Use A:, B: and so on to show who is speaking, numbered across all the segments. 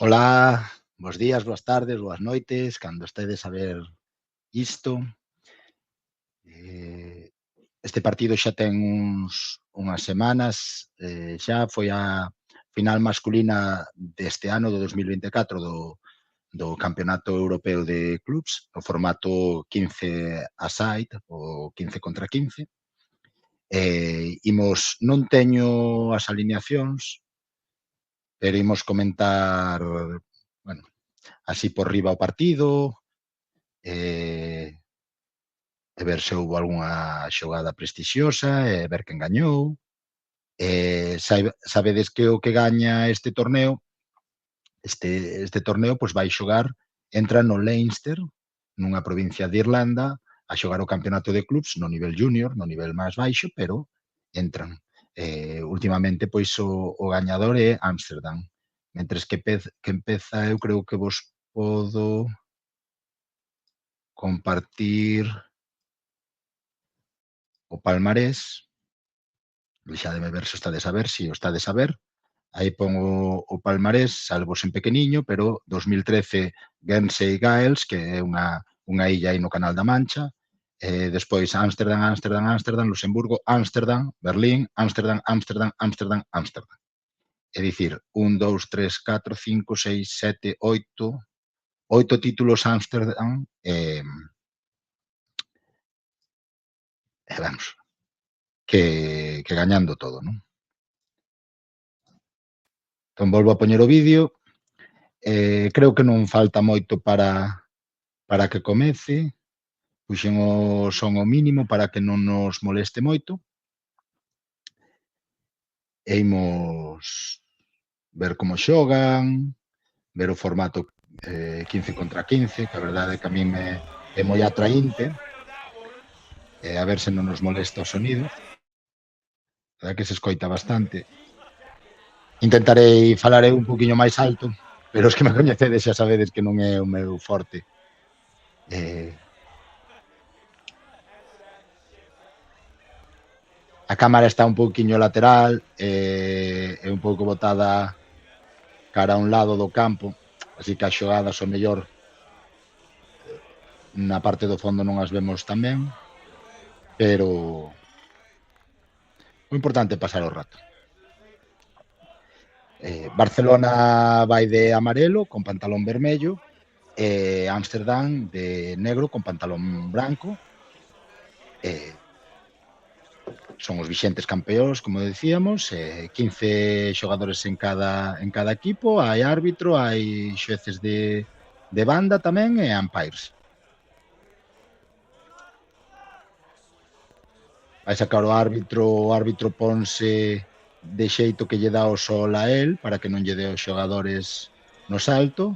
A: Ola, bos días, boas tardes, boas noites, cando estedes a ver isto. Eh, Este partido xa ten unhas semanas, xa foi a final masculina deste ano, do 2024, do Campeonato Europeo de Clubs, no formato 15 a side, o 15 contra 15. Non teño as alineacións, pero imos comentar, bueno, así por riba o partido, e ver se houbo algunha xogada prestixiosa, e ver quen gañou. Sabedes que o que gaña este torneo, pois vai xogar, entra no Leinster, nunha provincia de Irlanda, a xogar o campeonato de clubs no nivel junior, no nivel máis baixo, pero entran. Últimamente, pois o gañador é Ámsterdam. Mentres que empeza, eu creo que vos podo compartir o palmarés. Deixademe ver se o estades a ver, si o estades a ver. Aí pon o palmarés, salvos en pequeniño, pero 2013 Guernsey Gaels, que é unha illa aí no Canal da Mancha, despois Ámsterdam, Luxemburgo, Ámsterdam, Berlín, Ámsterdam. É dicir, 1, 2, 3, 4, 5, 6, 7, 8 títulos Ámsterdam, vamos, que gañando todo, non? Entón, volvo a poñer o vídeo. Creo que non falta moito para que comece. Puxen o son ao mínimo para que non nos moleste moito. E imos ver como xogan, ver o formato 15 contra 15, que a verdade é que a mí é moi atraínte. A ver se non nos molesta o sonido. A verdade que se escoita bastante. Intentarei falar eu un poquinho máis alto, pero os que me coñecedes xa sabedes que non é o meu forte. A cámara está un pouquiño lateral, é un pouco botada cara a un lado do campo, así que as xogadas o mellor na parte do fondo non as vemos tan ben, pero o importante é pasar o rato. Barcelona vai de amarelo con pantalón vermello, e Ámsterdam de negro con pantalón branco. Son os vixentes campeóns, como decíamos, 15 xogadores en cada equipo, hai árbitro, hai xueces de banda tamén e umpires. Vai sacar o árbitro ponse de xeito que lle dá o sol a él, para que non lle dé os xogadores no salto,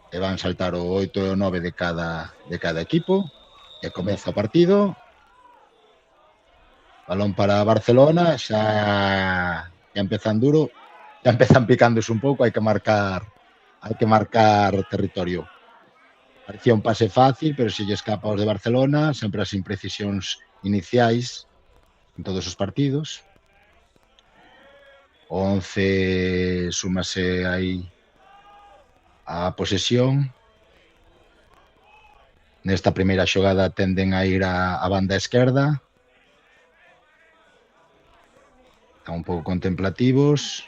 A: e van saltar o 8 e o 9 de cada equipo, e comeza o partido. Balón para Barcelona, xa empezan duro, xa empezan picándose un pouco, hai que marcar territorio. Parecía un pase fácil, pero se lle escapa aos de Barcelona, sempre as imprecisións iniciais en todos os partidos. O 11 súmase aí a posesión. Nesta primeira xogada tenden a ir a banda esquerda. Están un pouco contemplativos.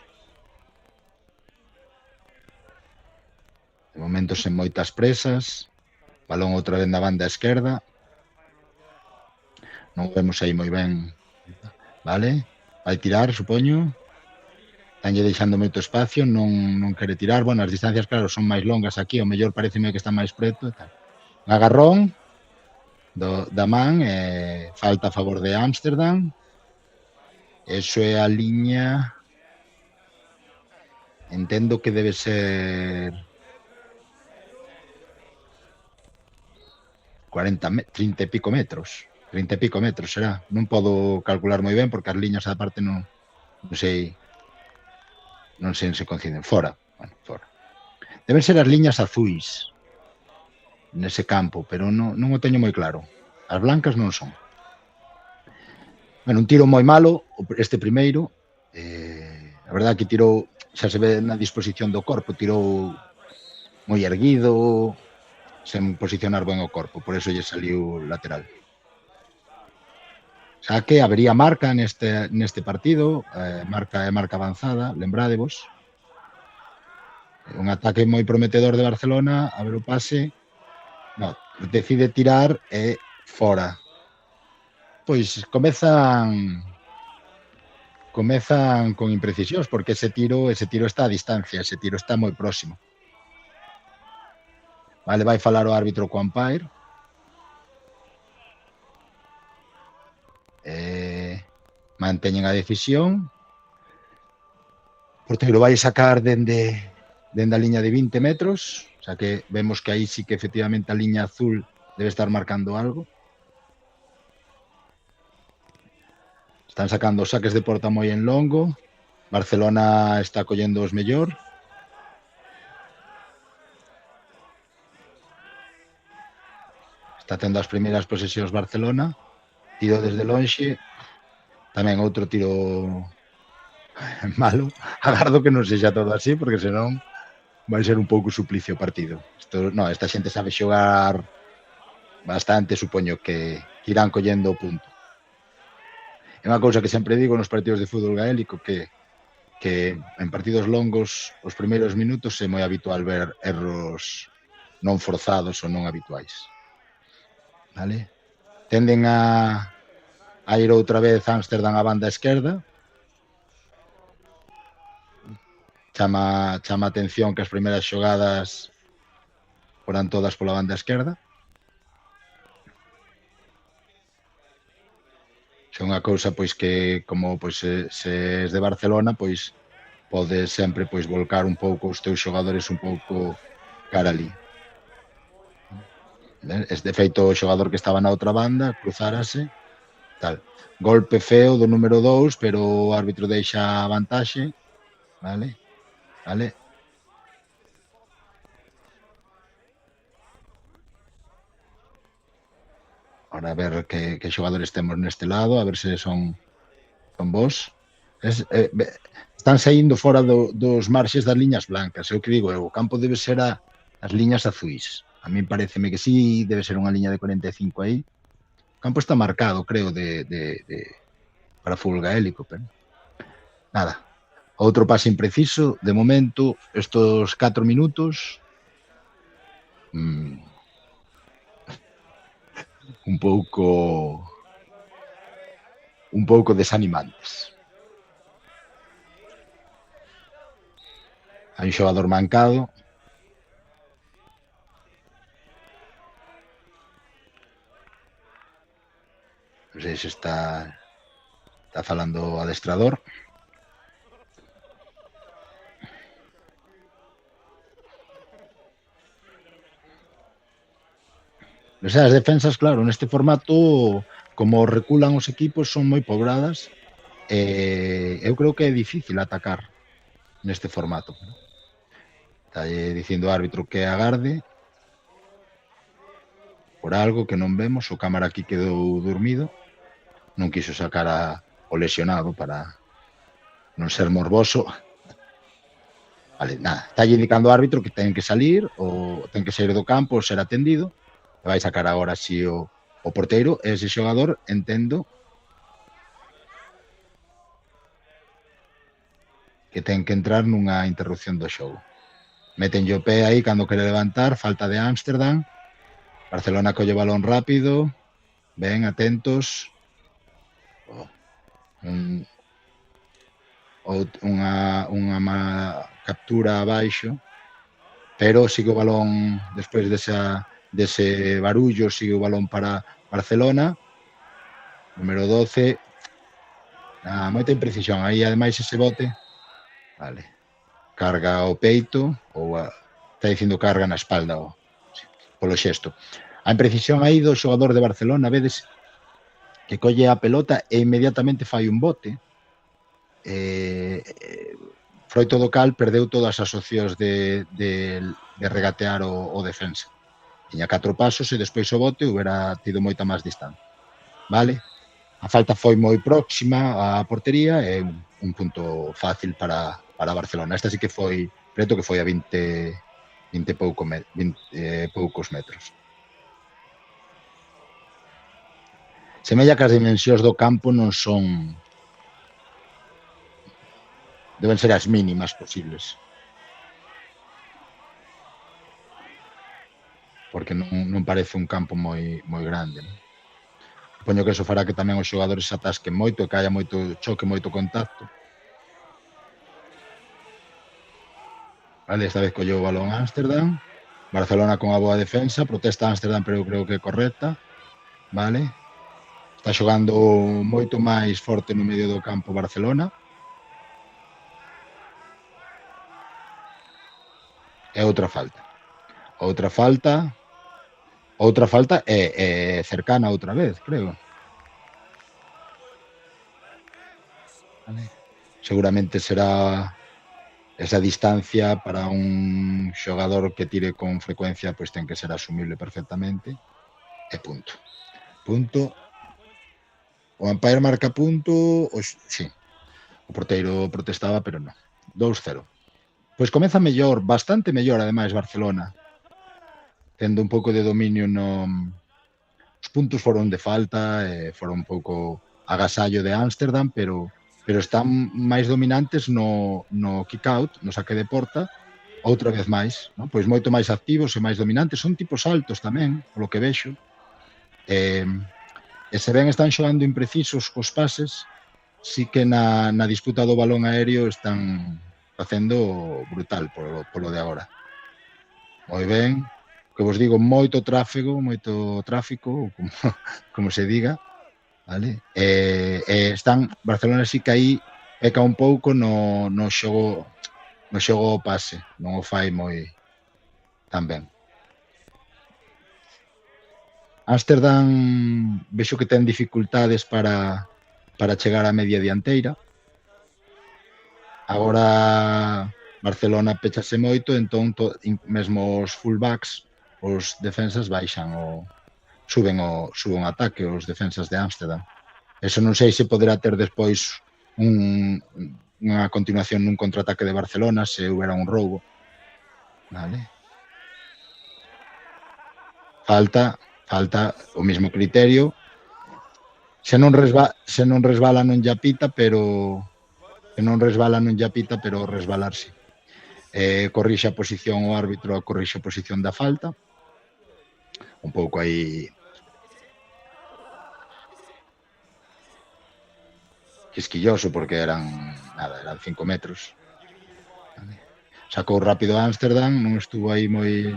A: De momento sen moitas presas. Balón outra vez na banda esquerda. Non vemos aí moi ben. Vale? Vai tirar, supoño. Estánlle deixando moito espacio, non quere tirar. Bueno, as distancias, claro, son máis longas aquí. O mellor pareceme que está máis preto. Un agarrón da man, falta a favor de Ámsterdam. Eso é a liña. Entendo que debe ser 30 e pico metros. 30 e pico metros será. Non podo calcular moi ben porque as liñas da parte non sei se coinciden. Fora. Bueno, fora. Deben ser as liñas azuis nese campo, pero non o teño moi claro. As blancas non son. Bueno, un tiro moi malo, este primeiro. A verdade que tirou, xa se ve na disposición do corpo, tirou moi erguido, sen posicionar ben o corpo, por eso lle saliu lateral. Xa que habería marca neste partido, marca avanzada, lembrádevos. Un ataque moi prometedor de Barcelona, a ver o pase, no, decide tirar e fora. Pois comezan con imprecisións, porque ese tiro está a distancia, ese tiro está moi próximo. Vale, vai falar o árbitro co umpire. Manteñen a decisión. O porteiro vai sacar dende a liña de 20 metros, o sea que vemos que aí sí que efectivamente a liña azul debe estar marcando algo. Están sacando saques de porta moi en longo. Barcelona está collendo os mellor. Está tendo as primeiras posesións Barcelona. Tiro desde lonxe. Tamén outro tiro malo. Agardo que non sexa todo así, porque senón vai ser un pouco suplicio o partido. Esta xente sabe xogar bastante, supoño que irán collendo o punto. É unha cousa que sempre digo nos partidos de fútbol gaélico, que en partidos longos os primeiros minutos é moi habitual ver erros non forzados ou non habituais. Vale? Tenden a ir outra vez Ámsterdam á banda esquerda. Chama a atención que as primeiras xogadas foran todas pola banda esquerda. É unha cousa pois que como pois se és de Barcelona, pois podes sempre pois volcar un pouco os teus xogadores un pouco cara ali. De feito o xogador que estaba na outra banda cruzárase, tal. Golpe feo do número 2, pero o árbitro deixa a vantaxe, vale? Vale. Ahora a ver que xogadores temos neste lado, a ver se son vos. Están saindo fora dos marxes das liñas blancas. É o que digo, o campo debe ser as liñas azuis. A mí pareceme que sí, debe ser unha liña de 45 aí. O campo está marcado, creo, para fútbol gaélico, pero nada. Outro pase impreciso, de momento, estos 4 minutos un pouco desanimantes. Hai un xogador mancado. Non sei se está falando o adestrador. O sea, as defensas, claro, neste formato, como reculan os equipos, son moi pobradas. Eu creo que é difícil atacar neste formato. Está dicindo o árbitro que agarde por algo que non vemos. O cámara aquí quedou dormido. Non quiso sacar o lesionado para non ser morboso. Vale, nada. Está indicando o árbitro que ten que salir ou ten que sair do campo ou ser atendido. Vai sacar agora si o porteiro. Ese xogador, entendo que ten que entrar nunha interrupción do xogo. Meten o pé aí cando quere levantar, falta de Ámsterdam. Barcelona colle o balón rápido. Ben, atentos. Unha captura abaixo, pero sigue o balón despois dese barullo, sigue o balón para Barcelona. Número 12. Moita imprecisión aí, ademais ese bote. Vale. Carga o peito, ou está dicindo carga na espalda polo xesto. A imprecisión aí do xogador de Barcelona, vedes que colle a pelota e inmediatamente fai un bote. Froito do cal perdeu todas as opcións de regatear o defensa. Tiña 4 pasos e despois o bote hubiera tido moita máis distancia. Vale? A falta foi moi próxima á portería e un punto fácil para para Barcelona. Esta sí que foi preto, que foi a 20 poucos metros. Semella que as dimensións do campo non son... Deben ser as mínimas posibles. Porque non parece un campo moi grande, non? Supoño que eso fará que tamén os xogadores se atasquen moito e que haya moito choque, moito contacto. Vale, esta vez colleu o balón Ámsterdam. Barcelona con a boa defensa, protesta Ámsterdam, pero eu creo que é correcta. Vale. Está xogando moito máis forte no medio do campo Barcelona. E outra falta. Outra falta e cercana outra vez, creo. Vale. Seguramente será esa distancia para un xogador que tire con frecuencia, pois ten que ser asumible perfectamente. E punto. Punto. O umpire marca punto, sí. O porteiro protestaba, pero non. 2-0. Pois comeza mellor, bastante mellor, ademais, Barcelona. Tendo un pouco de dominio no... Os puntos foron de falta, foron un pouco agasallo de Ámsterdam, pero están máis dominantes no kick-out, no saque de porta, outra vez máis, non? Pois moito máis activos e máis dominantes. Son tipos altos tamén, polo que vexo. E se ben están xogando imprecisos cos pases, sí que na disputa do balón aéreo están facendo brutal polo de agora. Moi ben, que vos digo, moito tráfico, como se diga, vale? Están, Barcelona sí que aí peca un pouco no xogo o pase, non o fai moi tan ben. Ámsterdam vexo que ten dificultades para chegar á media dianteira. Agora Barcelona pechase moito, entón mesmo os fullbacks, os defensas baixan suben o ataque os defensas de Ámsterdam. Eso non sei se poderá ter despois unha continuación nun contraataque de Barcelona se houbera un roubo. Vale. Falta o mesmo criterio. Se non resbala non lla pita, pero resbalarse. Corrixe a posición o árbitro, corrixe a posición da falta. Un pouco aí quisquilloso, porque eran 5 metros. Sacou rápido Ámsterdam, non estuvo aí moi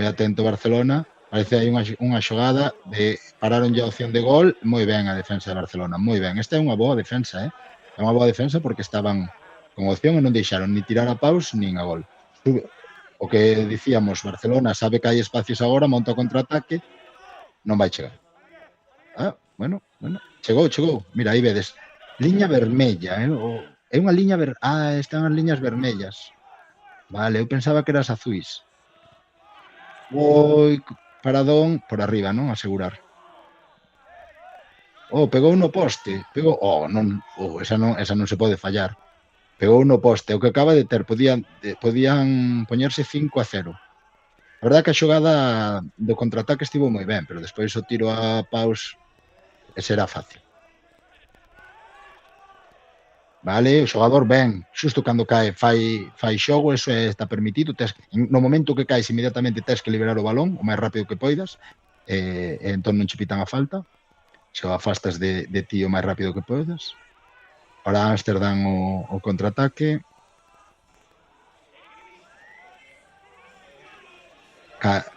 A: atento Barcelona. Parece aí unha xogada de pararon a opción de gol, moi ben a defensa de Barcelona, moi ben. Esta é unha boa defensa, É unha boa defensa porque estaban con opción e non deixaron ni tirar a paus nin a gol. O que dicíamos, Barcelona sabe que hai espacios agora, monta o contraataque, non vai chegar. Bueno, chegou. Mira, aí vedes, liña vermella, é unha liña están as liñas vermellas. Vale, eu pensaba que eras azuis. Paradón por arriba, non? Asegurar. Pegou no poste. Esa non se pode fallar. Pegou no poste. O que acaba de ter, podían poñerse 5-0. A verdade que a xogada do contraataque estivo moi ben, pero despois o tiro a paus será fácil. Vale, o xogador ben, xusto cando cae fai xogo, eso está permitido. No momento que caes inmediatamente tes que liberar o balón o máis rápido que poidas, e entón non che pitan a falta. Se o afastas de ti o máis rápido que poidas. Para Ámsterdam o contraataque.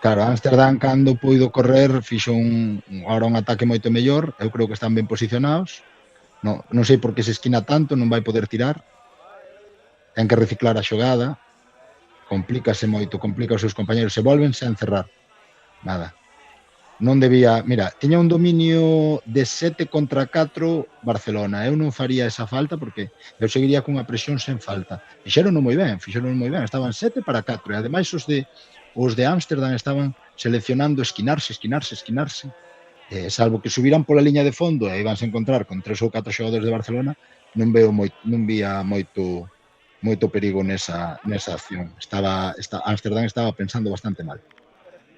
A: Claro, Ámsterdam cando puido correr fixo agora un ataque moito mellor. Eu creo que están ben posicionados. Non sei por que se esquina tanto, non vai poder tirar. Ten que reciclar a xogada. Complícase moito, complica os seus compañeros. Se volven sen cerrar. Nada. Non debía... Mira, tiña un dominio de 7-4 Barcelona. Eu non faría esa falta porque eu seguiría cunha presión sen falta. Fixeron moi ben. Estaban 7-4. E ademais os de Ámsterdam estaban seleccionando esquinarse. Salvo que subiran pola liña de fondo e ibanse a encontrar con 3 ou 4 xogadores de Barcelona, non vía moito moito perigo nesa acción. Ámsterdam estaba pensando bastante mal.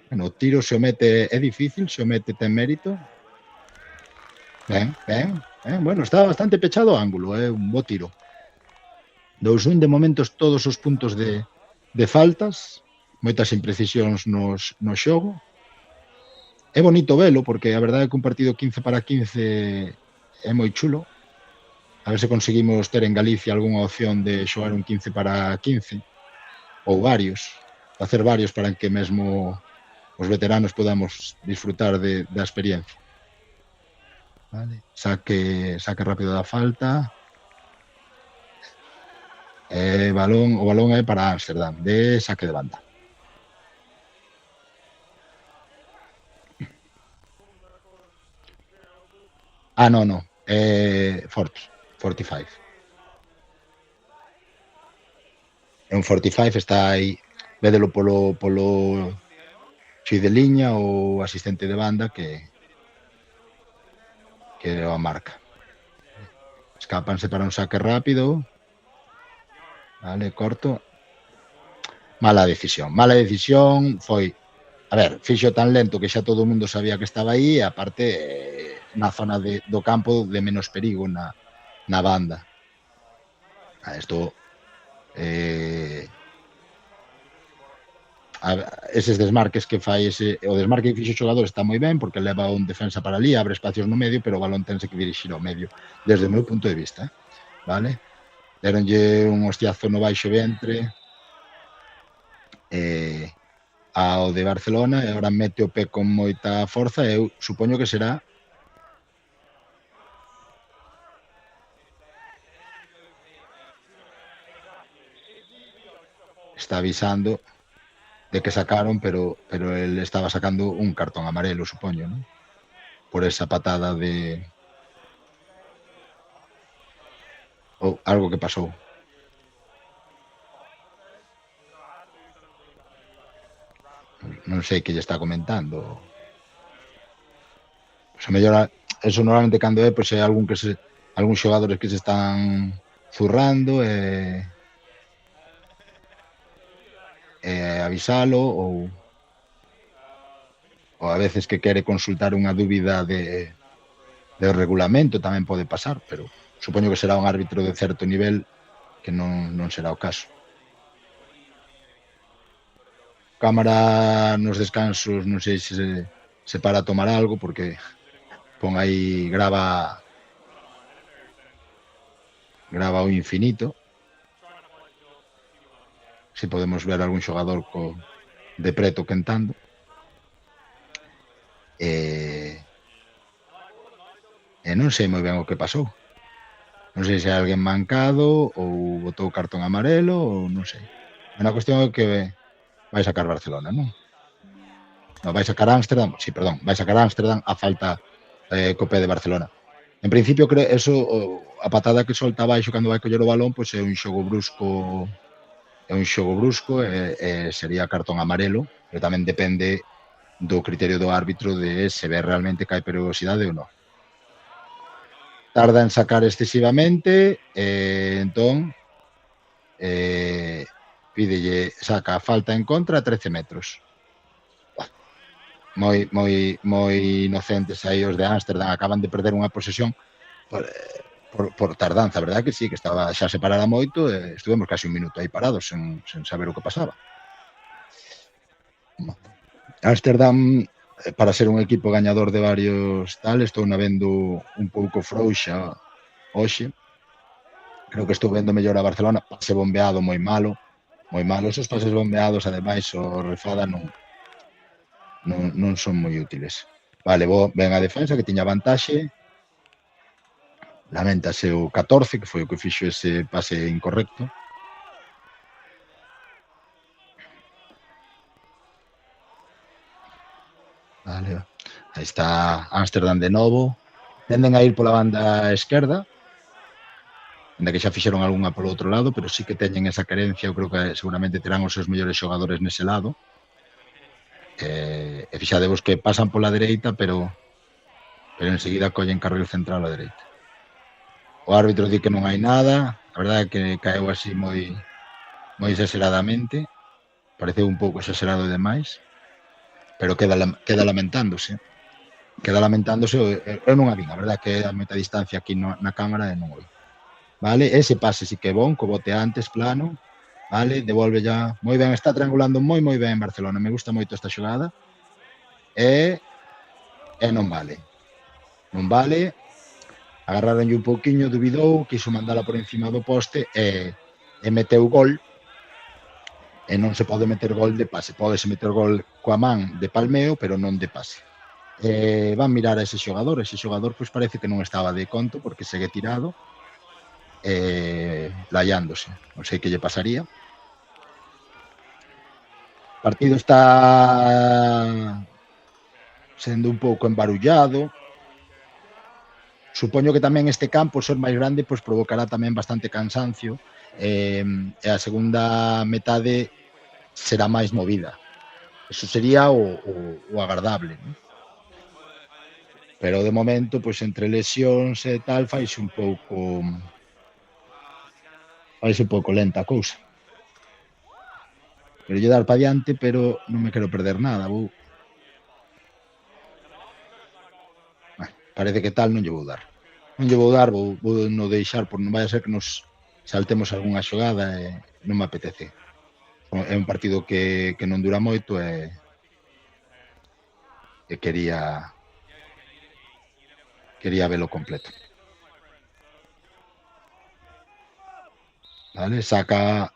A: Bueno, o tiro se o mete é difícil, se o mete ten mérito. Ben. Bueno, está bastante pechado o ángulo, é un bo tiro. 2-1 de momentos todos os puntos de faltas, moitas imprecisións no xogo. É bonito velo, porque a verdade é que un partido 15-15 é moi chulo. A ver se conseguimos ter en Galicia algunha opción de xogar un 15-15 ou varios, facer varios para que mesmo os veteranos podamos disfrutar da experiencia. Vale. Saque rápido da falta. O balón é para Ámsterdam, de saque de banda. No. 45. É un 45, está aí. Védelo polo xui de liña ou asistente de banda que a marca. Escápanse para un saque rápido. Vale, corto. Mala decisión foi. A ver, fixo tan lento que xa todo o mundo sabía que estaba aí, e aparte na zona do campo de menos perigo na banda. Isto eses desmarques que fai o desmarque que fixo o xogador está moi ben porque leva un defensa para ali, abre espacios no medio, pero o balón tense que dirixir ao medio desde o meu punto de vista, vale? Deronlle un hostiazo no baixo ventre ao de Barcelona e agora mete o pé con moita forza e eu supoño que será está avisando de que sacaron, pero él estaba sacando un cartón amarelo, supoño, ¿no? Por esa patada de algo que pasou. Non sei que lle está comentando. Pois a mellor eso normalmente cando é, pois é algún xogadores que se están zurrando e avisalo ou a veces que quere consultar unha dúbida de regulamento tamén pode pasar, pero supoño que será un árbitro de certo nivel que non será o caso. Cámara nos descansos, non sei se para a tomar algo, porque pon aí, grava o infinito. Se podemos ver algún xogador de preto quentando. E non sei moi ben o que pasou. Non sei se hai alguén mancado ou botou cartón amarelo ou non sei. A cuestión é que vai sacar Barcelona, non? Non, vai sacar Ámsterdam, sí, perdón, vai sacar Ámsterdam a falta co pé de Barcelona. En principio, a patada que solta abaixo cando vai coller o balón, pois é un xogo brusco e sería cartón amarelo, pero tamén depende do criterio do árbitro de se ve realmente que hai perigosidade ou non. Tarda en sacar excesivamente, entón pídelle, saca a falta en contra a 13 metros. Moi inocentes aí os de Ámsterdam, acaban de perder unha posesión por tardanza, verdad que sí, que estaba xa separada moito e estuvemos casi un minuto aí parados sen saber o que pasaba. Ámsterdam, para ser un equipo gañador de varios estou na vendo un pouco frouxa hoxe. Creo que estou vendo mellor a Barcelona, pase bombeado moi malo, esos pases bombeados, ademais, o Refada non son moi útiles. Vale, ben a defensa que tiña vantaxe, lamentase o 14, que foi o que fixo ese pase incorrecto. Vale, aí está Ámsterdam de novo, tenden a ir pola banda esquerda, ainda que xa fixeron algunha polo outro lado, pero sí que teñen esa carencia, eu creo que seguramente terán os seus mellores xogadores nese lado. E fixadevos que pasan pola dereita, pero enseguida collen carril central á dereita. O árbitro di que non hai nada, A verdade é que caeu así moi exageradamente, pareceu un pouco exagerado demais, pero queda lamentándose. Queda lamentándose, eu non a vin, a verdade é que a moita distancia aquí na cámara e non o vi. Vale, ese pase sí que é bon, co bote antes, plano, vale, devolve ya, moi ben, está triangulando moi ben en Barcelona, me gusta moito esta xogada, e non vale. Non vale, agarraronlle un pouquiño, dubidou, quiso mandala por encima do poste e meteu gol, e non se pode meter gol de pase, pódese meter gol coa man de palmeo, pero non de pase. Van mirar a ese xogador pois parece que non estaba de conto porque segue tirado, laiándose, non sei que lle pasaría. O partido está sendo un pouco embarullado. Supoño que tamén este campo, ser máis grande, pois provocará tamén bastante cansancio, e a segunda metade será máis movida. Eso sería o agardable, non? Pero de momento, pois entre lesións e tal, faise un pouco lenta a cousa. Quero lle dar pa diante, pero non me quero perder nada. Parece que tal non lle vou dar. Non lle vou dar, vou non deixar, por non vai a ser que nos saltemos algunha xogada e non me apetece. É un partido que non dura moito e quería velo completo. Vale, saca...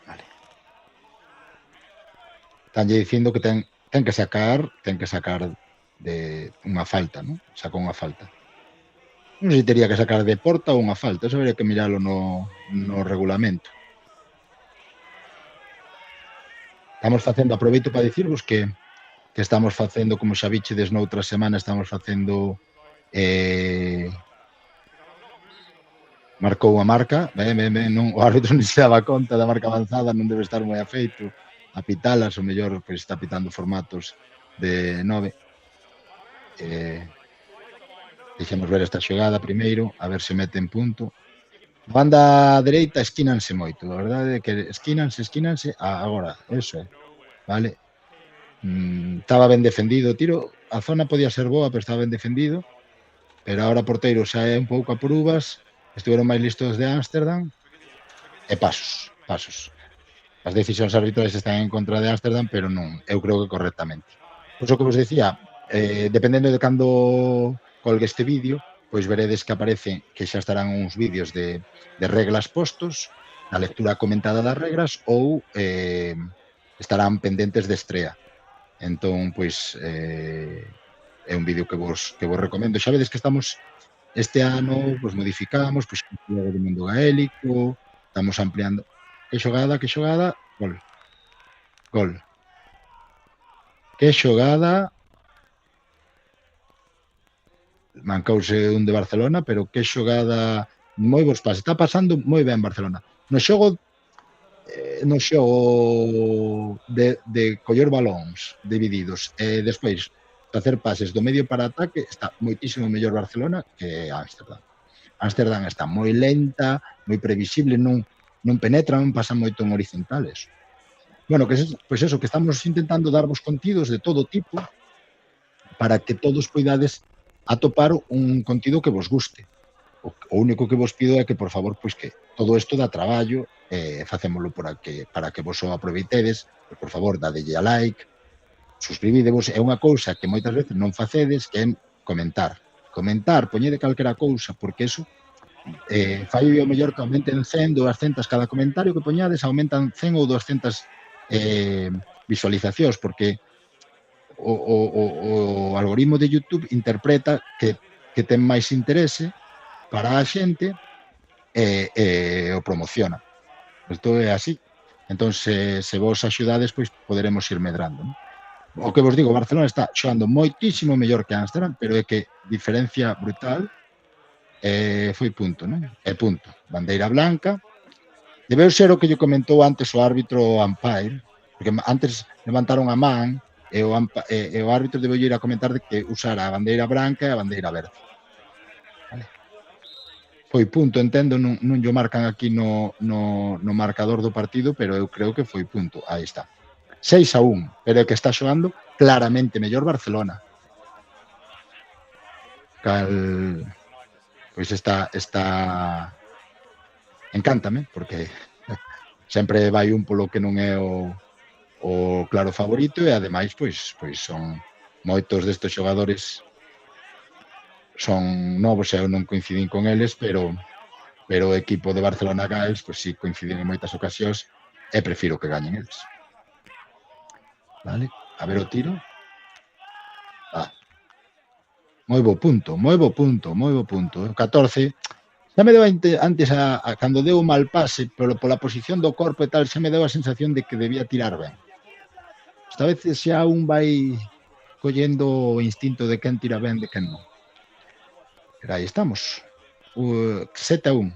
A: Vale. Estanlle dicindo que ten que sacar de unha falta, non? Saca unha falta. Non sei se teria que sacar de porta ou unha falta, eso habría que miralo no regulamento. Estamos facendo, aproveito para dicirvos que estamos facendo, como xa bichedes noutra semana, estamos facendo marcou a marca, non, o árbitro non se daba conta da marca avanzada, non debe estar moi afeito a pitalas, o mellor pois está pitando formatos de 9. Deixemos ver esta xogada primeiro, a ver se mete en punto. Banda dereita esquínanse moito, a verdade é que esquínanse, agora, eso é, vale? Estaba ben defendido o tiro, a zona podía ser boa, pero estaba ben defendido, pero agora o porteiro xa é un pouco a por uvas, estiveron máis listos de Ámsterdam, e pasos. As decisións arbitrais están en contra de Ámsterdam, pero non, eu creo que correctamente. Pois o que vos decía, dependendo de cando colgue este vídeo, pois veredes que aparece que xa estarán uns vídeos de reglas postos, a lectura comentada das reglas, ou estarán pendentes de estrea. Entón, pois, é un vídeo que vos recomendo. Xa vedes que estamos, este ano, pois modificamos, pois, o do mundo gaélico, estamos ampliando. Que xogada, gol. Que xogada, mancouse un de Barcelona, pero que xogada, moi bons pases, está pasando moi ben Barcelona. No xogo de coller balóns divididos e despois facer pases do medio para ataque, está moitísimo mellor Barcelona que Ámsterdam. Ámsterdam está moi lenta, moi previsible, non penetran, non pasan moito en horizontales. Bueno, pois eso, que estamos intentando darvos contidos de todo tipo para que todos poidades atopar un contido que vos guste. O único que vos pido é que, por favor, pois que todo isto dá traballo, facémolo para que vos o aproveitedes, por favor, dadelle a like, suscribidevos, é unha cousa que moitas veces non facedes, que é comentar, poñede calquera cousa, porque eso fai o mellor que aumenten 100, 200 cada comentario que poñades, aumentan 100 ou 200 visualizacións, porque o algoritmo de YouTube interpreta que ten máis interese para a xente e o promociona. Isto é así. Entón, se vos axudades, pois poderemos ir medrando. O que vos digo, Barcelona está xogando moitísimo mellor que Ámsterdam, pero é que diferencia brutal, foi punto, non? É punto. Bandeira blanca. Debeu ser o que lle comentou antes o árbitro umpire, porque antes levantaron a man o árbitro debe ir a comentar de que usara a bandeira branca e a bandeira verde. Vale. Foi punto, entendo, non yo marcan aquí no marcador do partido, pero eu creo que foi punto. Aí está. 6-1, pero é que está xogando claramente mellor Barcelona. Pois está encántame, porque sempre vai un polo que non é o claro favorito e ademais pois son moitos destes xogadores son novos e eu non coincidín con eles, pero o equipo de Barcelona Gaels pois si coinciden en moitas ocasións e prefiro que gañen eles. Vale, a ver o tiro. Moi bo punto, moi bo punto. 14. Xa me deu antes cando deu o mal pase, pero pola posición do corpo e tal, xa me deu a sensación de que debía tirar ben. Esta vez xa un vai collendo o instinto de quen tira ben, de quen non. Pero aí estamos. 7-1.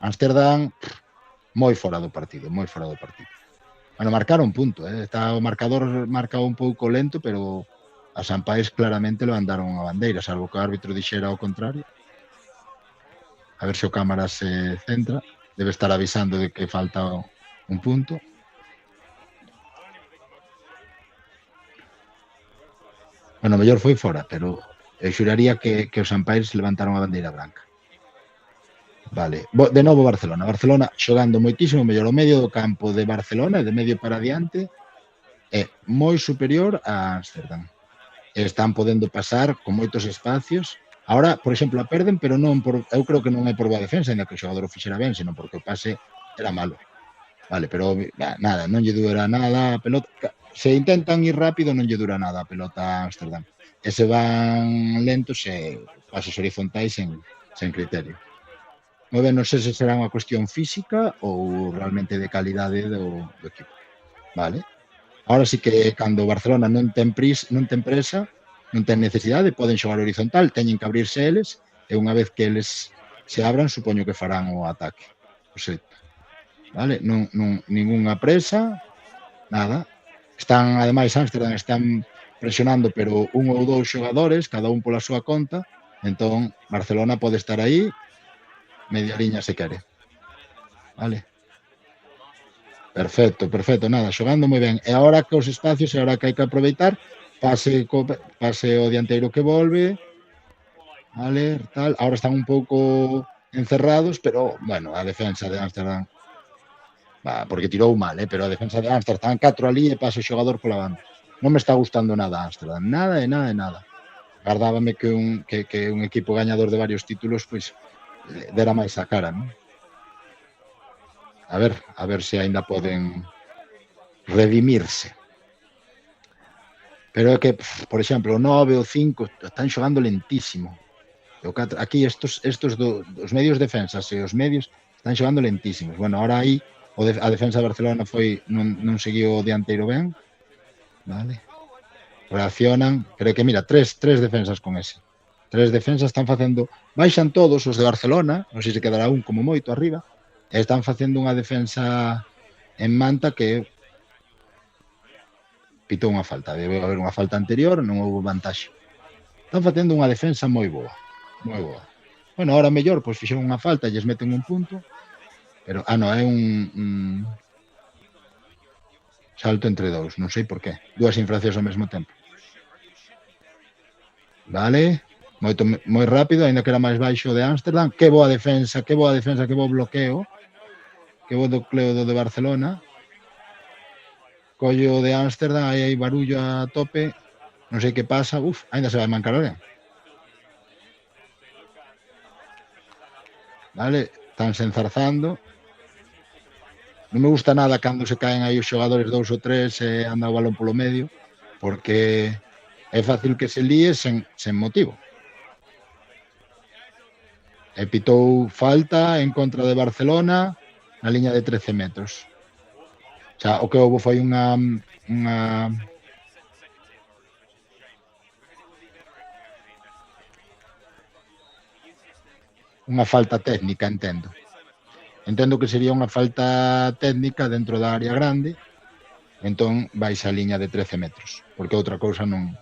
A: Amsterdam moi fora do partido. Bueno, marcaron punto, está o marcador marca un pouco lento, pero a Sant Páez claramente levantaron a bandeira, salvo que o árbitro dixera ao contrario. A ver se o cámara se centra. Debe estar avisando de que falta un punto. Bueno, mellor foi fora, pero eu xuraría que os Sant Páez levantaron a bandeira branca. Vale, de novo Barcelona. Barcelona xogando moitísimo mellor. O medio do campo de Barcelona, de medio para diante, é moi superior a Amsterdam. Están podendo pasar con moitos espacios. Ahora, por exemplo, a perden, pero non por, eu creo que non é por boa defensa, ainda que o xogador o fixera ben, senón porque o pase era malo. Vale, pero nada, non lle dura nada a pelota. Se intentan ir rápido, non lle dura nada a pelota a Amsterdam. E se van lentos e pasos horizontais sen criterio. Moi ben, non sei se será unha cuestión física ou realmente de calidade do equipo. Vale. Ahora sí que cando Barcelona non ten presa, non ten necesidade, poden xogar horizontal, teñen que abrirse eles, e unha vez que eles se abran, supoño que farán o ataque. Vale? Non ningunha presa, nada. Están, ademais, Amsterdam están presionando, pero un ou dous xogadores, cada un pola súa conta, entón Barcelona pode estar aí media liña se quere. Vale? Perfecto, nada, xogando moi ben. E agora que os espacios, e agora que hai que aproveitar, pase o dianteiro que volve, vale, tal. Agora están un pouco encerrados, pero, bueno, a defensa de Amsterdam, porque tirou mal, pero a defensa de Amsterdam, 4 ali e pasa o xogador pola banda. Non me está gustando nada Amsterdam, nada. Gardábame que un equipo gañador de varios títulos, pois, dera máis a cara, non? A ver se aínda poden redimirse. Pero é que, por exemplo, o 9 ou 5 están xogando lentísimo. Aquí estos dos medios defensas e os medios están xogando lentísimos. Bueno, ahora aí a defensa de Barcelona non seguiu o dianteiro ben. Vale. Reaccionan, pero que mira, tres defensas con ese. 3 defensas están facendo, baixan todos os de Barcelona, non sei se quedará un como moito arriba, e están facendo unha defensa en manta que pitou unha falta. Debe haber unha falta anterior, non houve vantaxe. Están facendo unha defensa moi boa. Bueno, ahora mellor, pois fixeron unha falta e lles meten un punto, pero, non, é un salto entre dous, non sei por qué. 2 infraccións ao mesmo tempo. Vale, moi rápido, ainda que era máis baixo de Amsterdam. Que boa defensa, que bo bloqueo, que bo docleo do de Barcelona. Collo de Amsterdam, aí hai barullo a tope, non sei que pasa, ainda se vai mancar alguén. Vale, estánse enzarzando. Non me gusta nada cando se caen aí os xogadores 2 ou 3 e anda o balón polo medio, porque é fácil que se líe sen motivo. E pitou falta en contra de Barcelona na liña de 13 metros. O que houve foi unha falta técnica, entendo que sería unha falta técnica dentro da área grande, entón vais a liña de 13 metros, porque outra cousa non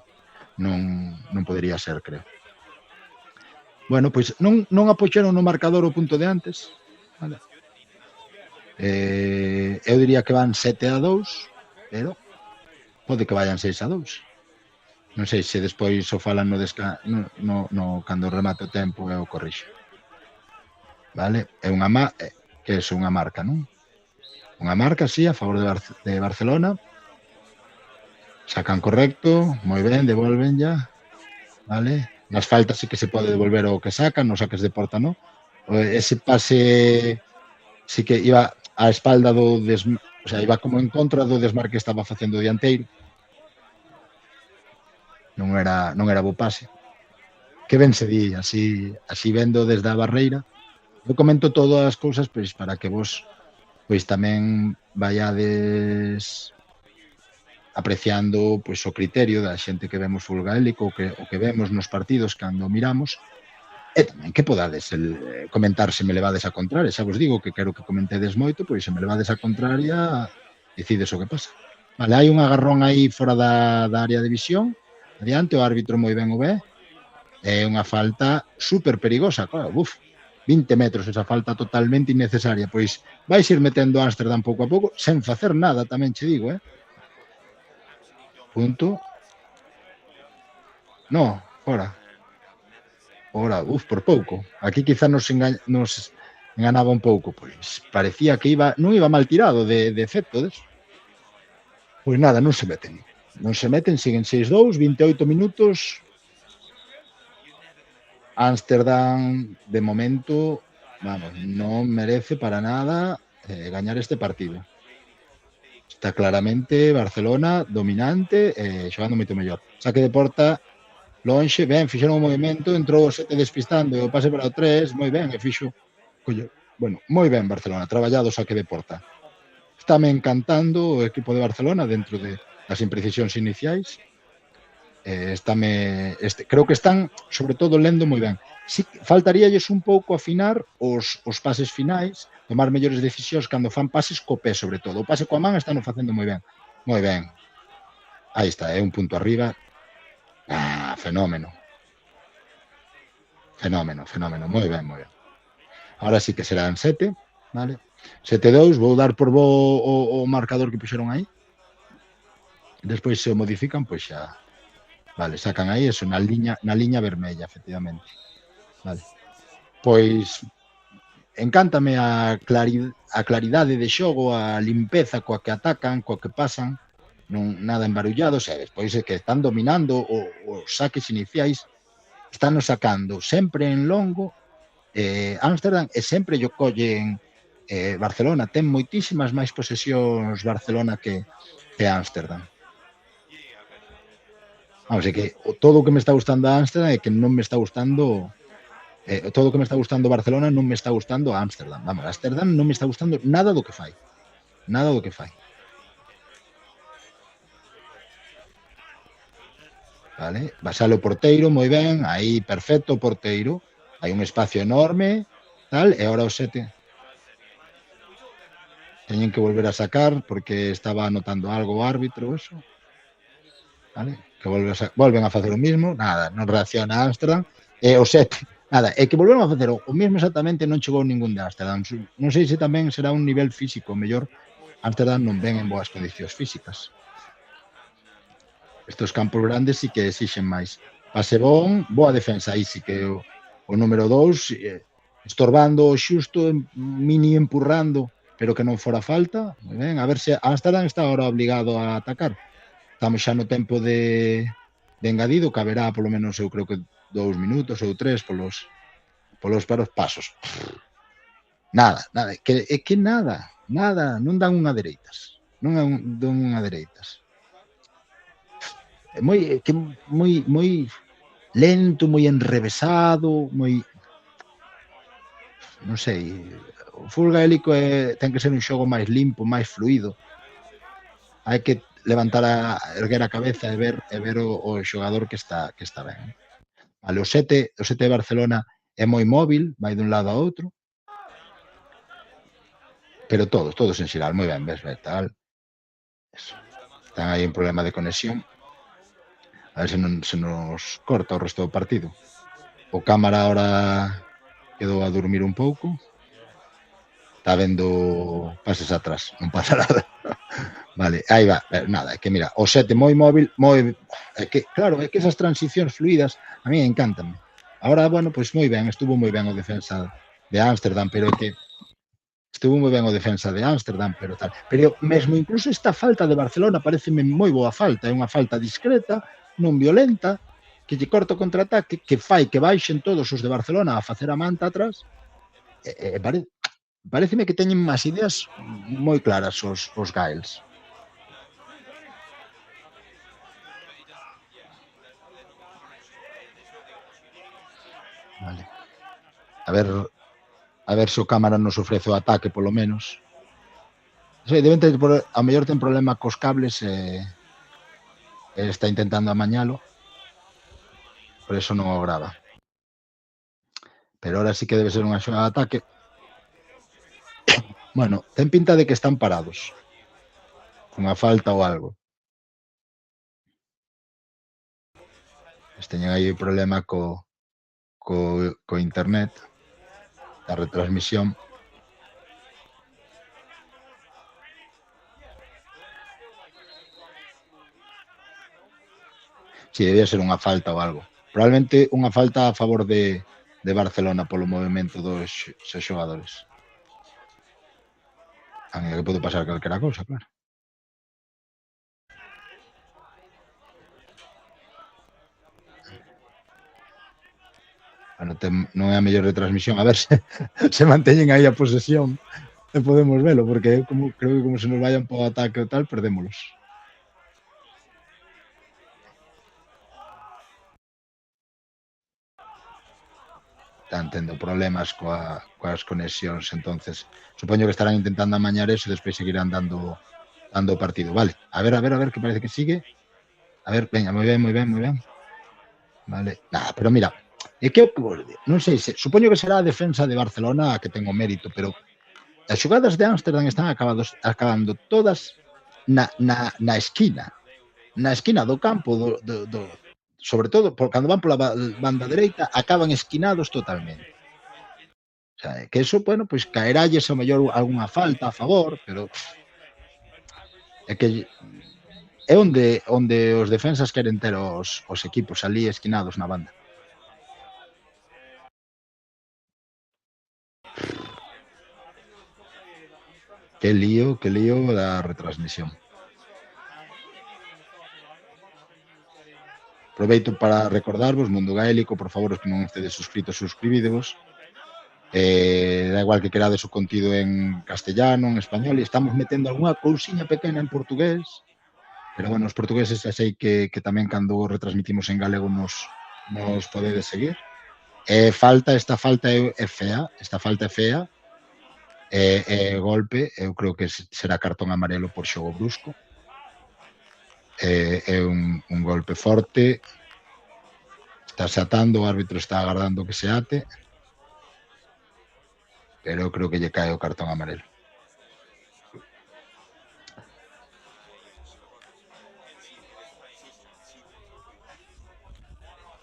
A: podería ser, creo. Bueno, pois non apoxeron no marcador o punto de antes, vale? Eu diría que van 7-2, pero pode que vayan 6-2. Non sei se despois o falan cando remate o tempo e o corrixo. Vale? É que é unha marca, non? Unha marca, sí, a favor de Barcelona. Sacan correcto, moi ben, devolven ya. Vale? Nas faltas sí que se pode devolver o que sacan, nos saques de porta, non? Ese pase sí que iba á espalda o sea, iba como en contra do desmarque que estaba facendo o dianteiro. Non era bo pase. Que ben se di, así vendo desde a barreira. Eu comento todas as cousas pois para que vos pois tamén vaiades apreciando pois o criterio da xente que vemos fútbol gaélico, o que vemos nos partidos cando miramos, e tamén que podades comentar se me levades a contraria. Xa vos digo que quero que comentedes moito, pois se me levades a contraria, decides o que pasa. Vale, hai un agarrón aí fora da área de visión, adiante, o árbitro moi ben o ve, é unha falta super perigosa, claro, 20 metros, esa falta totalmente innecesaria, pois vais ir metendo Ámsterdam pouco a pouco, sen facer nada, tamén che digo, punto, no, fora, por pouco, aquí quizá nos enganaba un pouco, pois parecía que non iba mal tirado de efecto deso. Pois nada, non se meten, siguen 6-2, 28 minutos, Ámsterdam, de momento, vamos, non merece para nada gañar este partido. Está claramente Barcelona dominante e xogando moito mellor. Saque de porta, lonxe, ben, fixeron un movimento, entrou o 7 despistando e o pase para o 3, moi ben, e fixo, bueno, moi ben Barcelona, traballado o saque de porta. Estáme encantando o equipo de Barcelona dentro das imprecisións iniciais. Creo que están, sobre todo, lendo moi ben. Sí, faltaríalles un pouco afinar os pases finais, tomar mellores decisións cando fan pases co pé, sobre todo. O pase coa man están facendo moi ben. Moi ben. Aí está, un punto arriba. Fenómeno. Fenómeno. Moi ben. Ahora sí que serán 7, vale? 7-2, vou dar por bo o marcador que puxeron aí. Despois se o modifican, pois xa. Vale, sacan aí eso, na liña vermella, efectivamente. Vale. Pois encántame a claridade de xogo, a limpeza coa que atacan, coa que pasan, non nada embarullados, e despois é que están dominando os saques iniciais, están sacando sempre en longo Ámsterdam e sempre yo collen Barcelona, ten moitísimas máis posesións Barcelona que Ámsterdam. Vamos, é que todo o que me está gustando a Ámsterdam é que non me está gustando todo o que me está gustando Barcelona non me está gustando a Ámsterdam. Vamos, a Ámsterdam non me está gustando nada do que fai. Nada do que fai. Vale, Basale o porteiro, moi ben, aí perfecto o porteiro. Hai un espacio enorme, tal, e agora o 7 teñen que volver a sacar porque estaba anotando algo o árbitro, eso. Vale? Que volven a facer o mismo, nada, non reacciona Ámsterdam, e o 7, nada, é que volveron a facer o mesmo exactamente, non chegou ningún de Ámsterdam. Non sei se tamén será un nivel físico, mellor Ámsterdam non ven en boas condicións físicas. Estos campos grandes sí que exixen máis. Pase bon, boa defensa, aí sí que o número 2, estorbando o xusto, mini empurrando, pero que non fora falta, moi ben, a ver se Ámsterdam está agora obligado a atacar. Estamos xa no tempo de engadido, que haberá polo menos, eu creo que 2 minutos ou 3 polos pasos. Nada, é que nada, non dan unha dereitas. Non dan unha dereitas. É moi lento, moi enrevesado, moi... Non sei, o fútbol gaélico ten que ser un xogo máis limpo, máis fluido. Hai que levantar erguer a cabeza e ver o xogador que está ben. Vale, o 7 de Barcelona é moi móvil, vai dun lado a outro, pero todos en xeral, moi ben, ves, tal. Eso. Están aí un problema de conexión. A ver se nos corta o resto do partido. O cámara ahora quedou a dormir un pouco. Está vendo pases atrás, non pasa nada. Vale, aí va, nada, é que mira, o 7 moi móvil, é que, claro, é que esas transicións fluidas a mí encantanme. Ahora, bueno, pois moi ben, estuvo moi ben o defensa de Ámsterdam, pero é que estuvo moi ben o defensa de Ámsterdam, pero tal. Pero mesmo incluso esta falta de Barcelona pareceme moi boa falta, é unha falta discreta, non violenta, que lle corta o contraataque, que fai que baixen todos os de Barcelona a facer a manta atrás, pareceme que teñen as ideas moi claras os Gaels. Vale. A ver se o cámara nos ofrece o ataque, polo menos. Sí, deben ter, a mellor ten problema cos cables e está intentando amañalo, por eso non o grava. Pero ahora sí que debe ser unha xogada de ataque. Bueno, ten pinta de que están parados. Unha falta ou algo. Teñen aí problema co internet, da retransmisión. Si, debía ser unha falta ou algo. Probablemente unha falta a favor de Barcelona polo movimento dos xogadores. A mí que pode pasar calquera cousa, claro. Bueno, non é a mellor retransmisión, a ver se manteñen aí a posesión e podemos velo, porque creo que como se nos vayan po ataque ou tal, perdémolos. Están tendo problemas coas conexións, entonces supoño que estarán intentando amañar eso e despois seguirán dando o partido. Vale, a ver, que parece que sigue. A ver, veña, moi ben. Vale, nada, pero mira, é que non sei se, supoño que será a defensa de Barcelona a que ten o mérito, pero as xogadas de Ámsterdam están acabando todas na esquina do campo, sobre todo, cando van pola banda dereita, acaban esquinados totalmente. O sea, que eso, bueno, pois caeralles ao mellor algunha falta a favor, pero é que é onde os defensas queren ter os equipos ali esquinados na banda. Que lío da retransmisión. Aproveito para recordarvos, Mundo Gaélico, por favor, os que non estedes suscritos, suscribidevos. Da igual que querades o contido en castellano, en español, e estamos metendo algunha cousiña pequena en portugués, pero bueno, os portugueses xa sei que tamén cando retransmitimos en galego nos podedes seguir. Esta falta é fea, golpe, eu creo que será cartón amarelo por xogo brusco. É un golpe forte, estáse atando, o árbitro está agardando que se ate, pero eu creo que lle cae o cartón amarelo.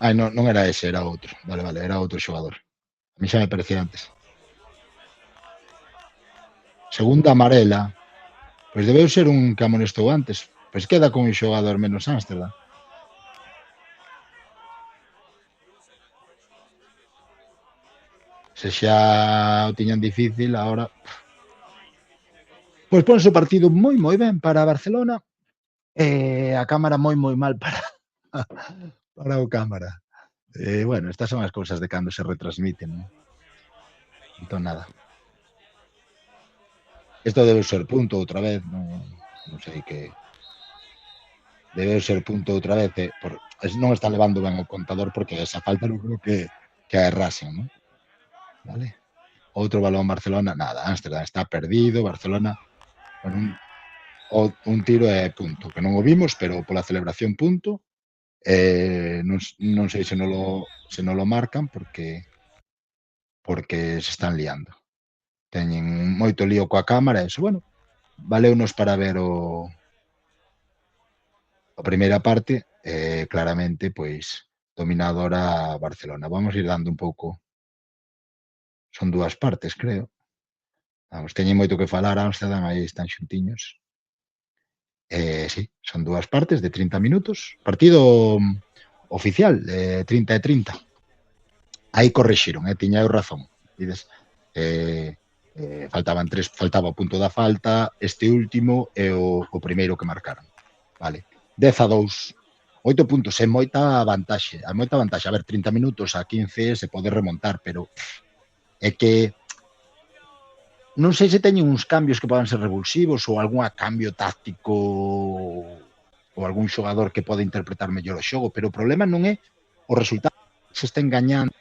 A: Non era ese, era outro. Vale, era outro xogador. A mí xa me parecía antes. Segunda amarela. Pois debeu ser un que amonestou antes. Pois queda con un xogador menos Ámsterdam. Se xa o tiñan difícil, agora... Pois ponse o partido moi ben para Barcelona e a cámara moi mal para o cámara. Bueno, estas son as cousas de cando se retransmiten, non? Entón, nada. Isto debe ser punto outra vez, non sei que... Debe ser punto outra vez, non está levando ben o contador porque esa falta non creo que a errasen, non? Vale. Outro balón Barcelona, nada, Ámsterdam está perdido, Barcelona con un tiro e punto, que non o vimos, pero pola celebración punto. Non sei se non lo marcan porque se están liando. Teñen moito lío coa cámara e iso, bueno, valeunos para ver A primeira parte, claramente, pois, dominadora Barcelona. Vamos ir dando un pouco, son dúas partes, creo. Vamos, teñen moito que falar, Amsterdam, aí están xuntiños. Sí, son dúas partes de 30 minutos. Partido oficial, 30 e 30. Aí correxiron, tiña eu razón. Dides, faltaba o punto da falta, este último e o primeiro que marcaron. Vale. 10-2, 8 puntos, é moita vantaxe, hai moita vantaxe. A ver, 30 minutos a 15 se pode remontar, pero é que non sei se teñen uns cambios que podan ser revulsivos ou algún cambio táctico ou algún xogador que poda interpretar mellor o xogo, pero o problema non é o resultado, se estén gañando.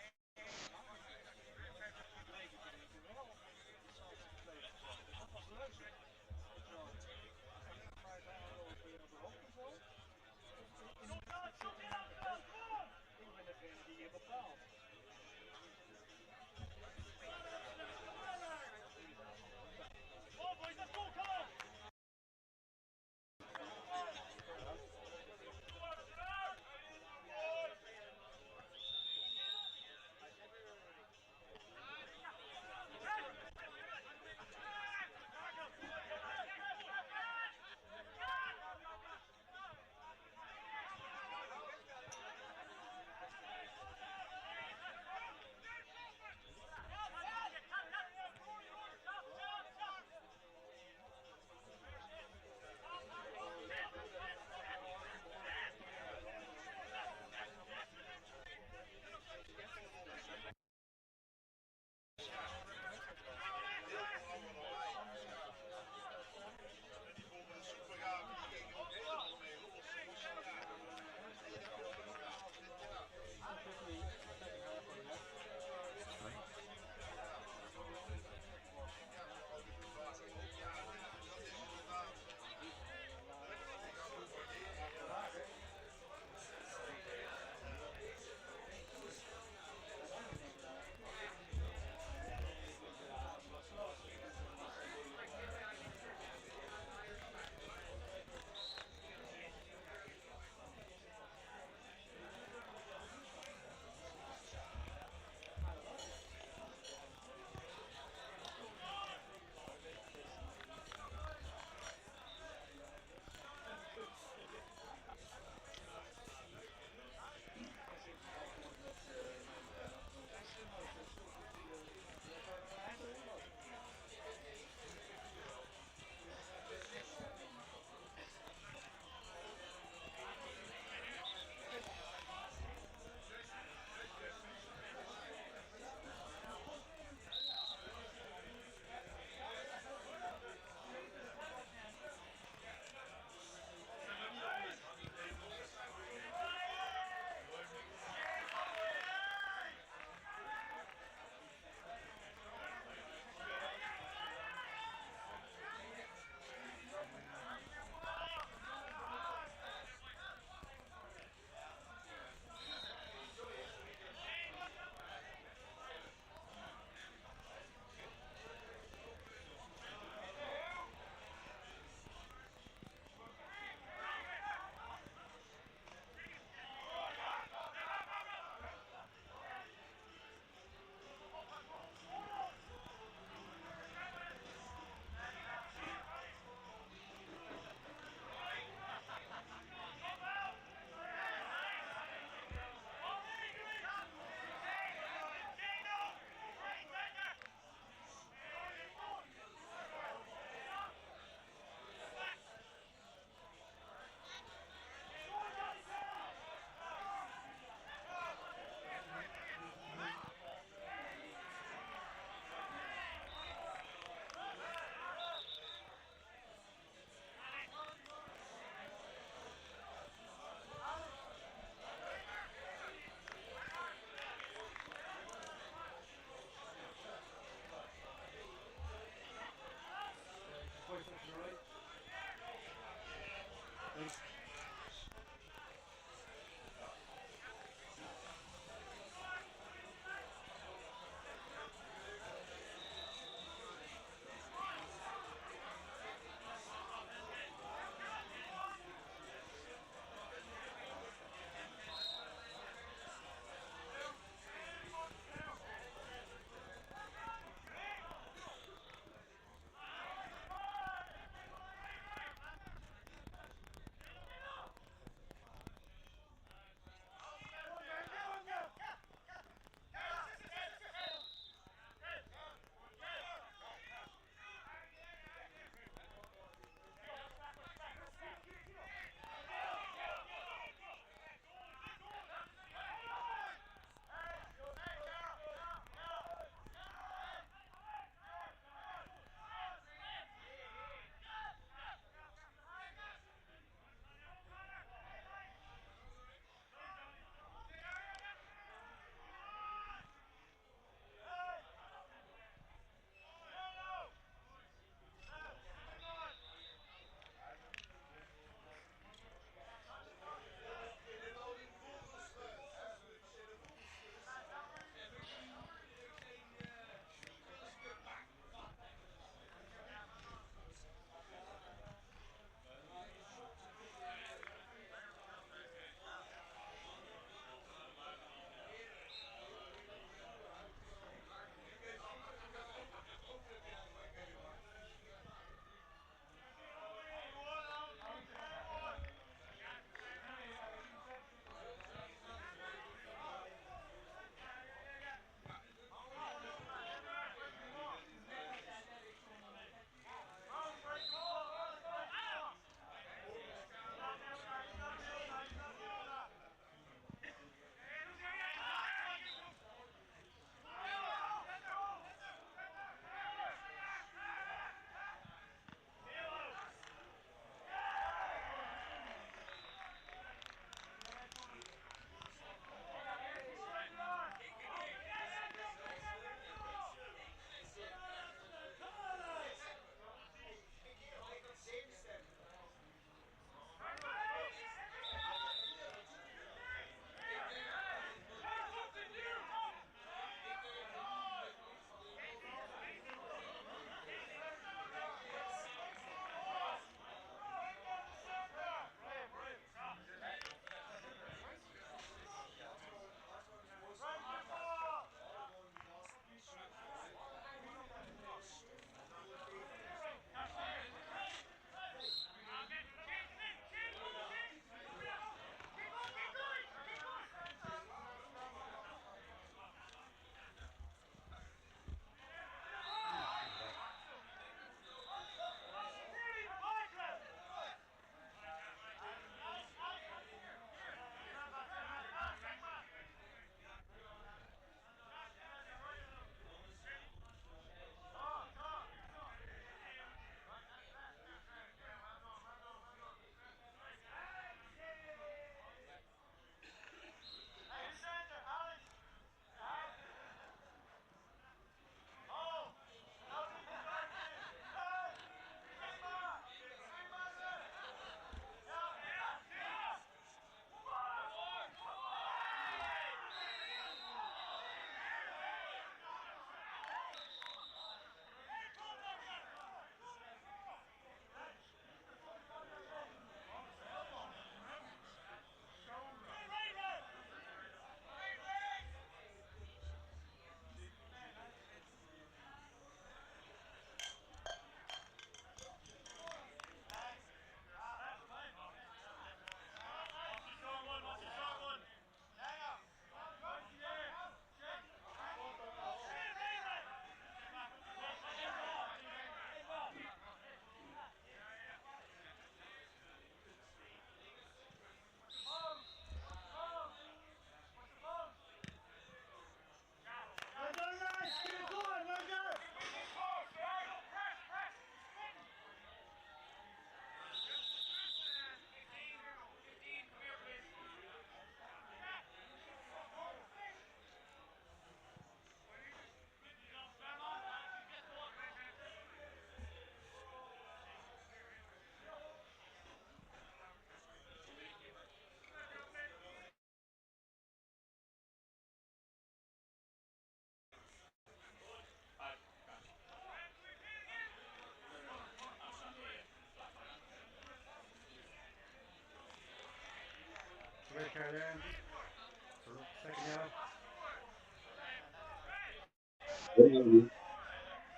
A: Non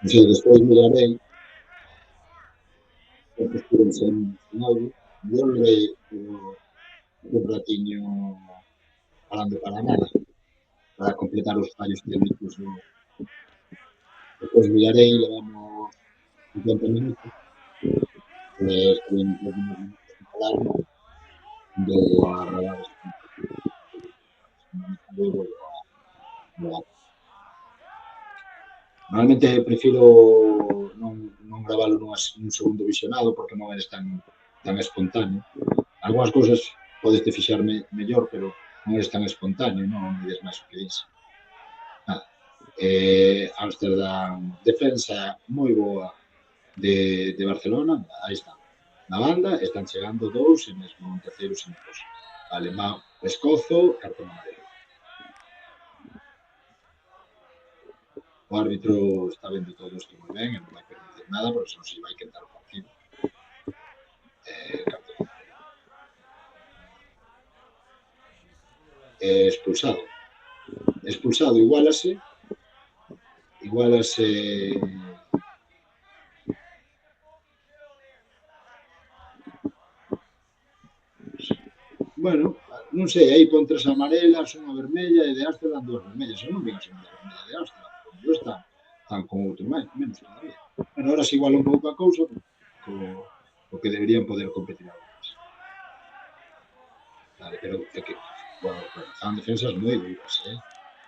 A: sei, despois mirarei, estuve en algo, volverei un ratiño falando para nada, para completar os fallos técnicos do... Despois mirarei, levamos 50 minutos, estuve en 10 minutos en falar, de a gravar este. Normalmente prefiro non gravalo nun segundo visionado porque non é tan espontáneo. Algúas cousas podes te fixarme mellor, pero non é tan espontáneo, non mides máis o que dices. Nada. Amsterdam, defensa moi boa de Barcelona, aí está. Na banda están chegando dous e mesmo un terceiro sin cosa. Alemán, pescozo, cartón amarelo. O árbitro está vendo todo isto moi ben e non vai permitir nada porque senón se vai quentar o partido. Expulsado. Expulsado, igualase bueno, non sei, aí pon 3 amarelas, unha vermella e de Amsterdam 2 vermellas. Eu non vi a segunda vermella de Amsterdam, porque están con outro menos todavía. Bueno, ahora se iguala un pouco a cousa, co que deberían poder competir algo máis. Vale, pero é que, bueno, fan defensas moi duras,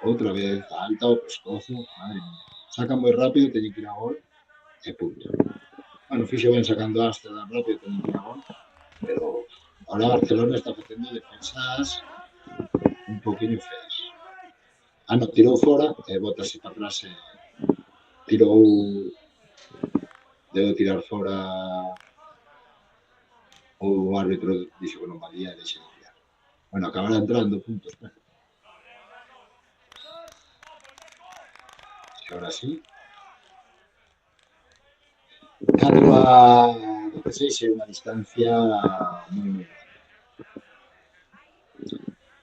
A: outra vez, alta o pescozo, madre mía. Sacan moi rápido, teñen que ir a gol, e punto. Bueno, fixo ben sacando Amsterdam rápido, teñen que ir a gol, pero ahora Barcelona está facendo defensas un poquinho feas. Non, tirou fora e botase para atrás e tirou... Debe tirar fora o árbitro dixo que non valía e deixe de tirar. Bueno, acabará entrando puntos, pero... E ahora sí. Cando a 16 é unha distancia moi grande.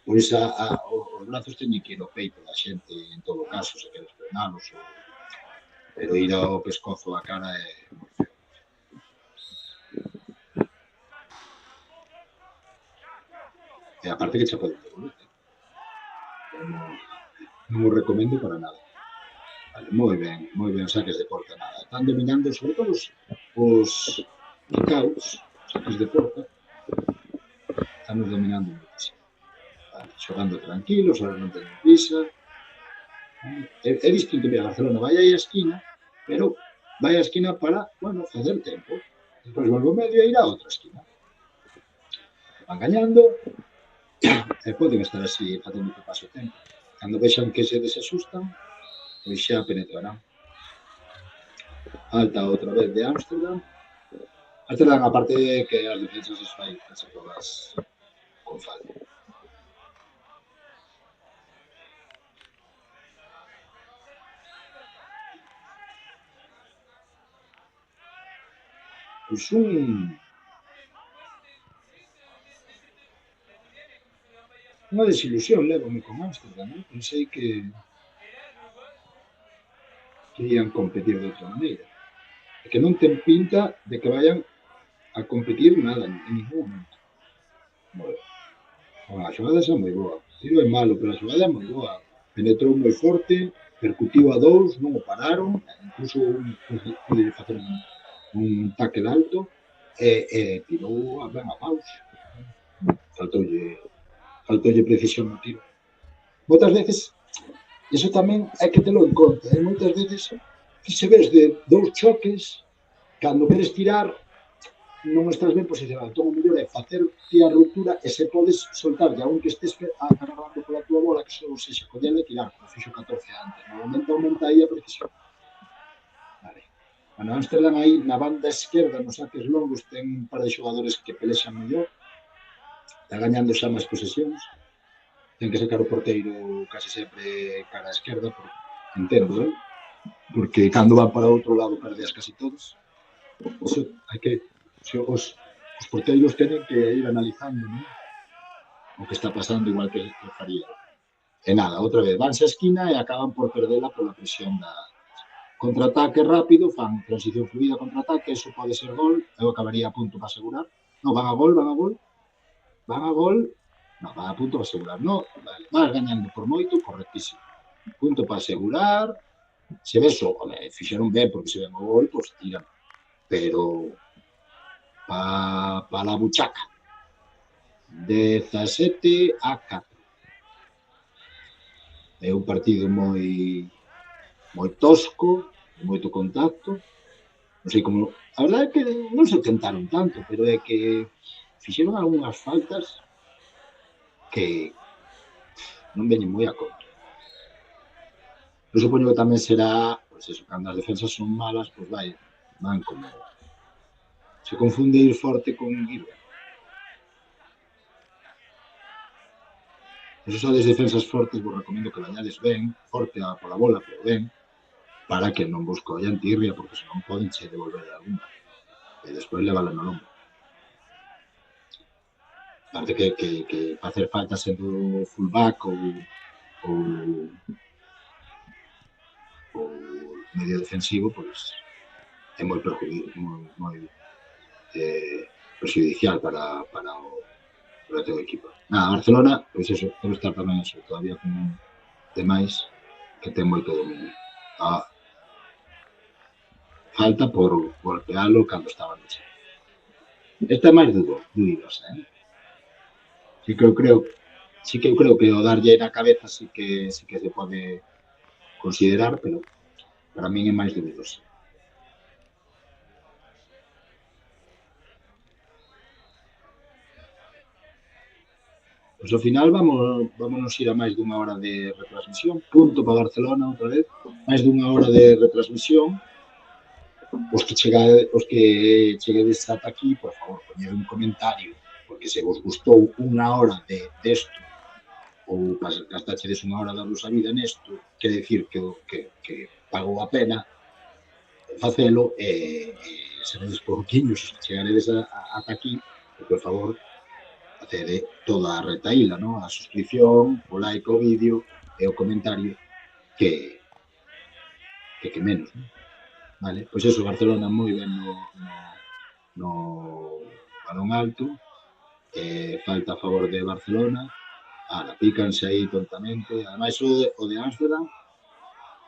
A: Pois os brazos teñen que ir ao peito da xente, en todo caso, se queres frenalos, pero ir ao pescozo a cara é moi feo. E aparte que xa poden devolver. Non o recomendo para nada. Vale, moi ben, saques de porta, nada. Están dominando, sobre todo, os kick-outs, saques de porta, están dominando muchísimo. Vale, xogando tranquilos, ahora non teñen prisa. É distinto, mira, Barcelona vai aí a esquina, pero vai a esquina para, bueno, facer tempo. Despois volve ao medio e ir a outra esquina. Van gañando, e poden estar así facendo que pase o tempo. Cando vexan que se desaxustan, pois xa penetrarán. Alta outra vez de Amsterdam. Amsterdam, aparte que as defensas as fai case todas con falta. Pois unha desilusión levome con Amsterdam, non? Pensei que ian competir de outra maneira. E que non ten pinta de que vayan a competir nada, en ningún momento. Bueno, a xogada é moi boa. O tiro é malo, pero a xogada é moi boa. Penetrou moi forte, percutiu a dous, non o pararon, incluso pode facer un tackle alto e tirou ben a paus. Faltoulle precisión no tiro. Moitas veces, iso tamén hai que telo en conta, moitas veces que se ves de dous choques, cando queres tirar, non estás ben posicionado. Entón, o mellor é facer ti a ruptura e se podes soltar, e aún que estés agarrando pola túa bola, que só sexa collendo e tirar, como fixo 14 antes. Normalmente aumenta aí a precisión. Vale. Bueno, Amsterdam aí na banda esquerda, nos saques longos, ten un par de xogadores que pelexan mellor, está gañando xa máis posesións, ten que sacar o porteiro case sempre cara a esquerda, entendo, porque cando van para outro lado perdeas casi todos. Iso hai que... Os porteiros tenen que ir analizando, non?
B: o que está pasando igual que faría. E nada, outra vez, vanse a esquina e acaban por perdela pola presión da contraataque rápido, fan transición fluida, contraataque, eso pode ser gol, eu acabaría a punto para asegurar. No, van a gol, van a gol, van a gol, no, van a punto para asegurar, no, vale, vas gañando por moito, correctísimo. Punto para asegurar, se ves o, fixeron ben, porque se ven o gol, pois tiran, pero para la buchaca, 17-4. É un partido moi tosco, de moito contacto, non sei como, a verdade é que non se tentaron tanto, pero é que fixeron algunhas faltas que non veñen moi a conto. Eu supoño que tamén será, pois eso, cando as defensas son malas, pois van como, se confunde ir forte con ir ben. Eso só das defensas fortes vos recomendo que vañades ben, forte pola bola, pero ben, para que non vos collan tirria, porque senón poden che devolver alguna. E despois levala no lombo. Aparte que facer falta sendo fullback ou medio defensivo, pois é moi perjudicial para o teu equipo. Nada, Barcelona, pois eso, debe estar tamén eso, todavía con demais que ten moito dominio. Falta por golpealo cando estaba no chão. Esta é máis dudosa, Sí que eu creo que o darlle na cabeza sí que se pode considerar, pero para min é máis dudoso. Pois ao final vámonos ir a máis dunha hora de retransmisión, punto para Barcelona outra vez, máis dunha hora de retransmisión. Os que cheguedes ata aquí, por favor, poñed un comentario, porque se vos gustou unha hora desto, ou gastachedes unha hora da vosa vida nesto, quer decir que pagou a pena facelo, e seredes pouquiños, chegaredes ata aquí, e por favor, facede toda a retaíla, ¿no? A suscripción, o like ao vídeo e o comentario que menos, ¿no? Vale, pois eso, Barcelona moi ben no balón alto, falta a favor de Barcelona, pícanse aí tontamente, ademais o de Ámsterdam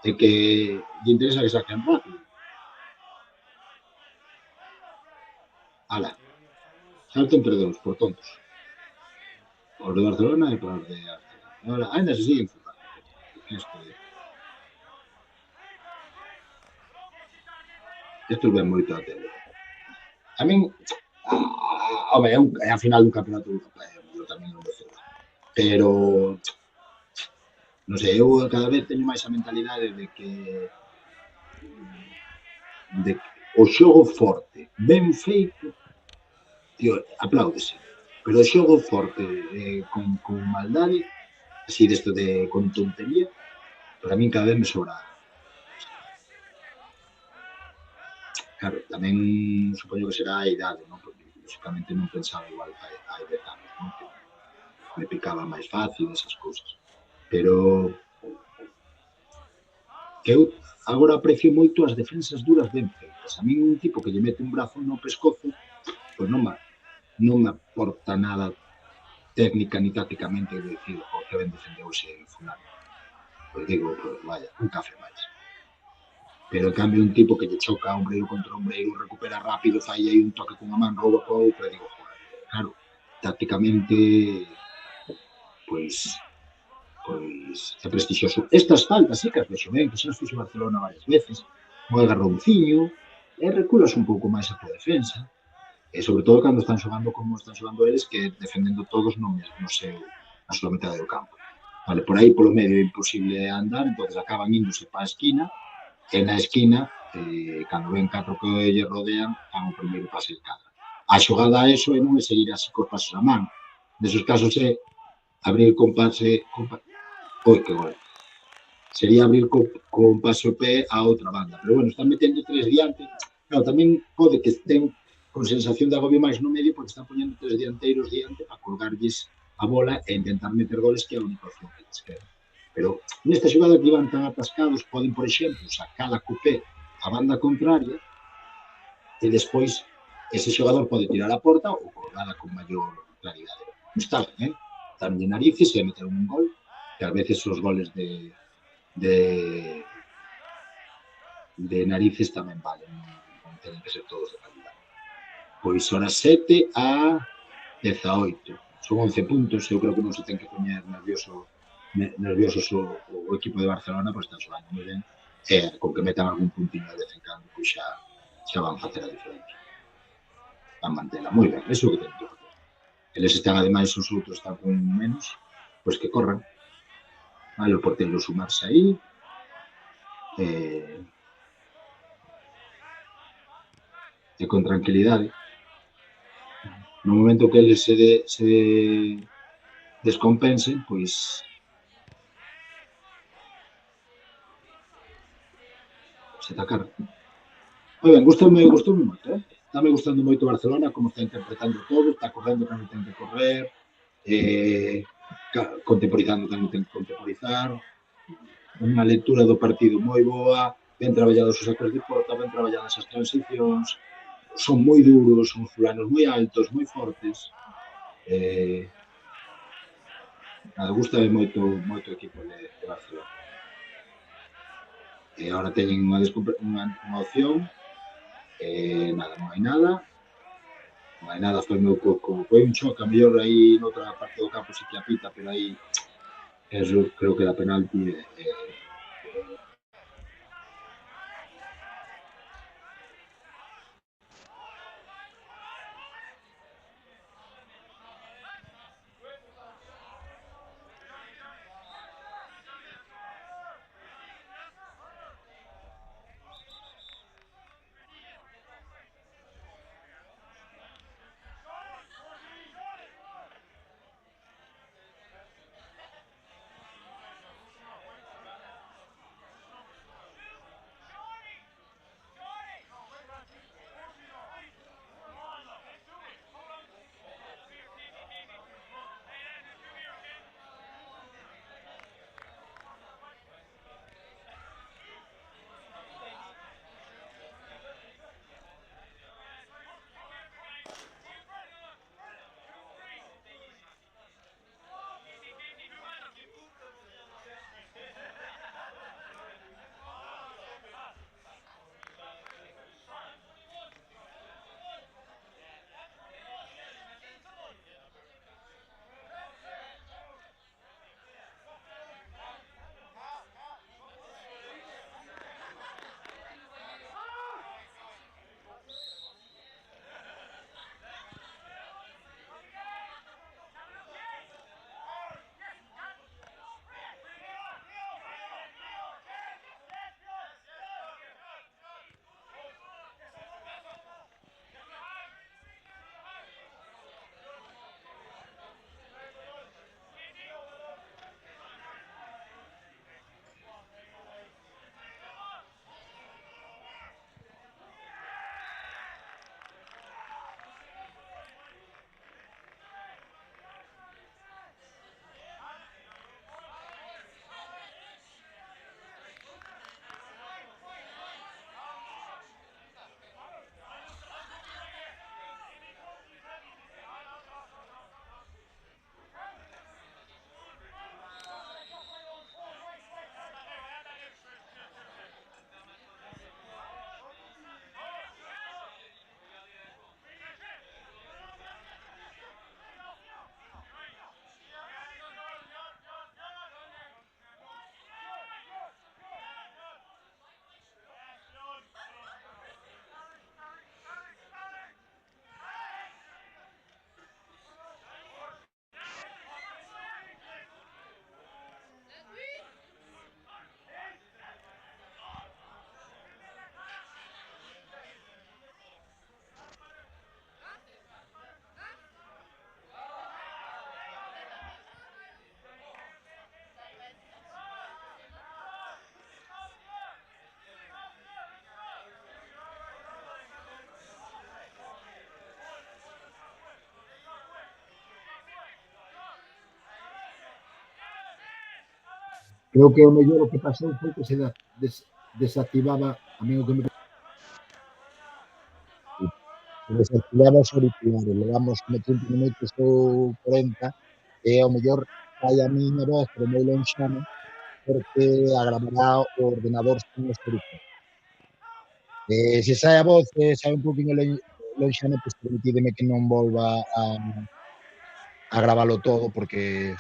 B: é que lle interesa que saquen rápido. Salten perdóns por tontos. Os de Barcelona e para os de Ámsterdam. Ainda se siguen fugando. Estos ven moito a tele. A min, home, é a final dun campeonato europeo, eu tamén non vou. Pero, non sei, eu cada vez teño máis a mentalidade de que o xogo forte, ben feito, tío, apláudese. Pero o xogo forte, con maldade, así desto con tontería, para min cada vez me sobra. Claro, tamén supoño que será a idade, non? Porque lógicamente non pensaba igual hai 10 anos, non? Que me picaba máis fácil esas cousas. Pero que eu agora aprecio moito as defensas duras ben feitas. A min un tipo que lle mete un brazo no pescozo, pois non me aporta nada técnica ni tácticamente de decir, que ben defendeuse fulano. Pois digo, pois vaya, un café máis. Pero en cambio un tipo que lle choca ombreiro contra ombreiro, recupera rápido, fai aí un toque cunha man, rouba con outra, digo, claro, tácticamente pois é prestixioso. Estas faltas, sí que as vexo ben, que xa as fixo Barcelona varias veces, un agarronciño, e reculas un pouco máis a tua defensa, e sobre todo cando están xogando como están xogando eles, que defendendo todos na súa metade do campo. Vale, por aí polo medio é imposible andar, entonces acaban índose para a esquina, e na esquina, cando ven 4 que lle rodean, fan o primeiro pase de cadra. A xogada a eso é non é seguir así cos pasos a man. Nesos casos é abrir con pase... que gol. Sería abrir con pase o pé a outra banda. Pero bueno, están metendo 3 diante. Claro, tamén pode que estén con sensación de agobio máis no medio porque están poñendo 3 dianteiros diante para colgarlles a bola e intentar meter goles, que é a única opción que lles queda. Pero nesta xogada que iban tan atascados, poden, por exemplo, sacala co pé a banda contraria e despois ese xogador pode tirar a porta ou colgala con maior claridade. Non está ben, están de narices e meter un gol, que a veces os goles de, de narices tamén valen, non tenen que ser todos de calidad. Pois horas 7 a 18. Son 11 puntos, eu creo que non se ten que poñer nerviosos o equipo de Barcelona, pois están xogando moi ben, e con que metan algún puntiño de vez en cando, pois xa van facer a diferencia. Van mantela moi ben, eso é o que teñen que facer. Eles están, ademais, os outros están con menos, pois que corran. Vai o porteiro sumarse aí, e con tranquilidade. No momento que eles se descompensen, pois se atacar. Moi ben, gustoume moito, Estáme gustando moito Barcelona, como está interpretando todo, está correndo cando ten que correr, contemporizando cando ten que contemporizar, unha lectura do partido moi boa, ben traballados os sacos de porta, ben traballadas as transicións, son moi duros, son fulanos moi altos, moi fortes. Gusta moito o equipo de Barcelona. E agora teñen unha opción, nada, non hai nada. Non hai nada, foi meu pouco. Foi un choque, a mellor aí noutra parte do campo sí que apita, pero aí eso creo que era penalti. creo que o mellor o que pasou foi que se desactivaba a mí o que me desactivaba os auriculares, levamos como 30 minutos ou 40, e ao mellor vai a miña voz, pero moi lonxana, porque agravará o ordenador sen os auriculares. Se sai a voz, sai un poquinho lonxana, pois permitídeme que non volva a gravalo todo, porque,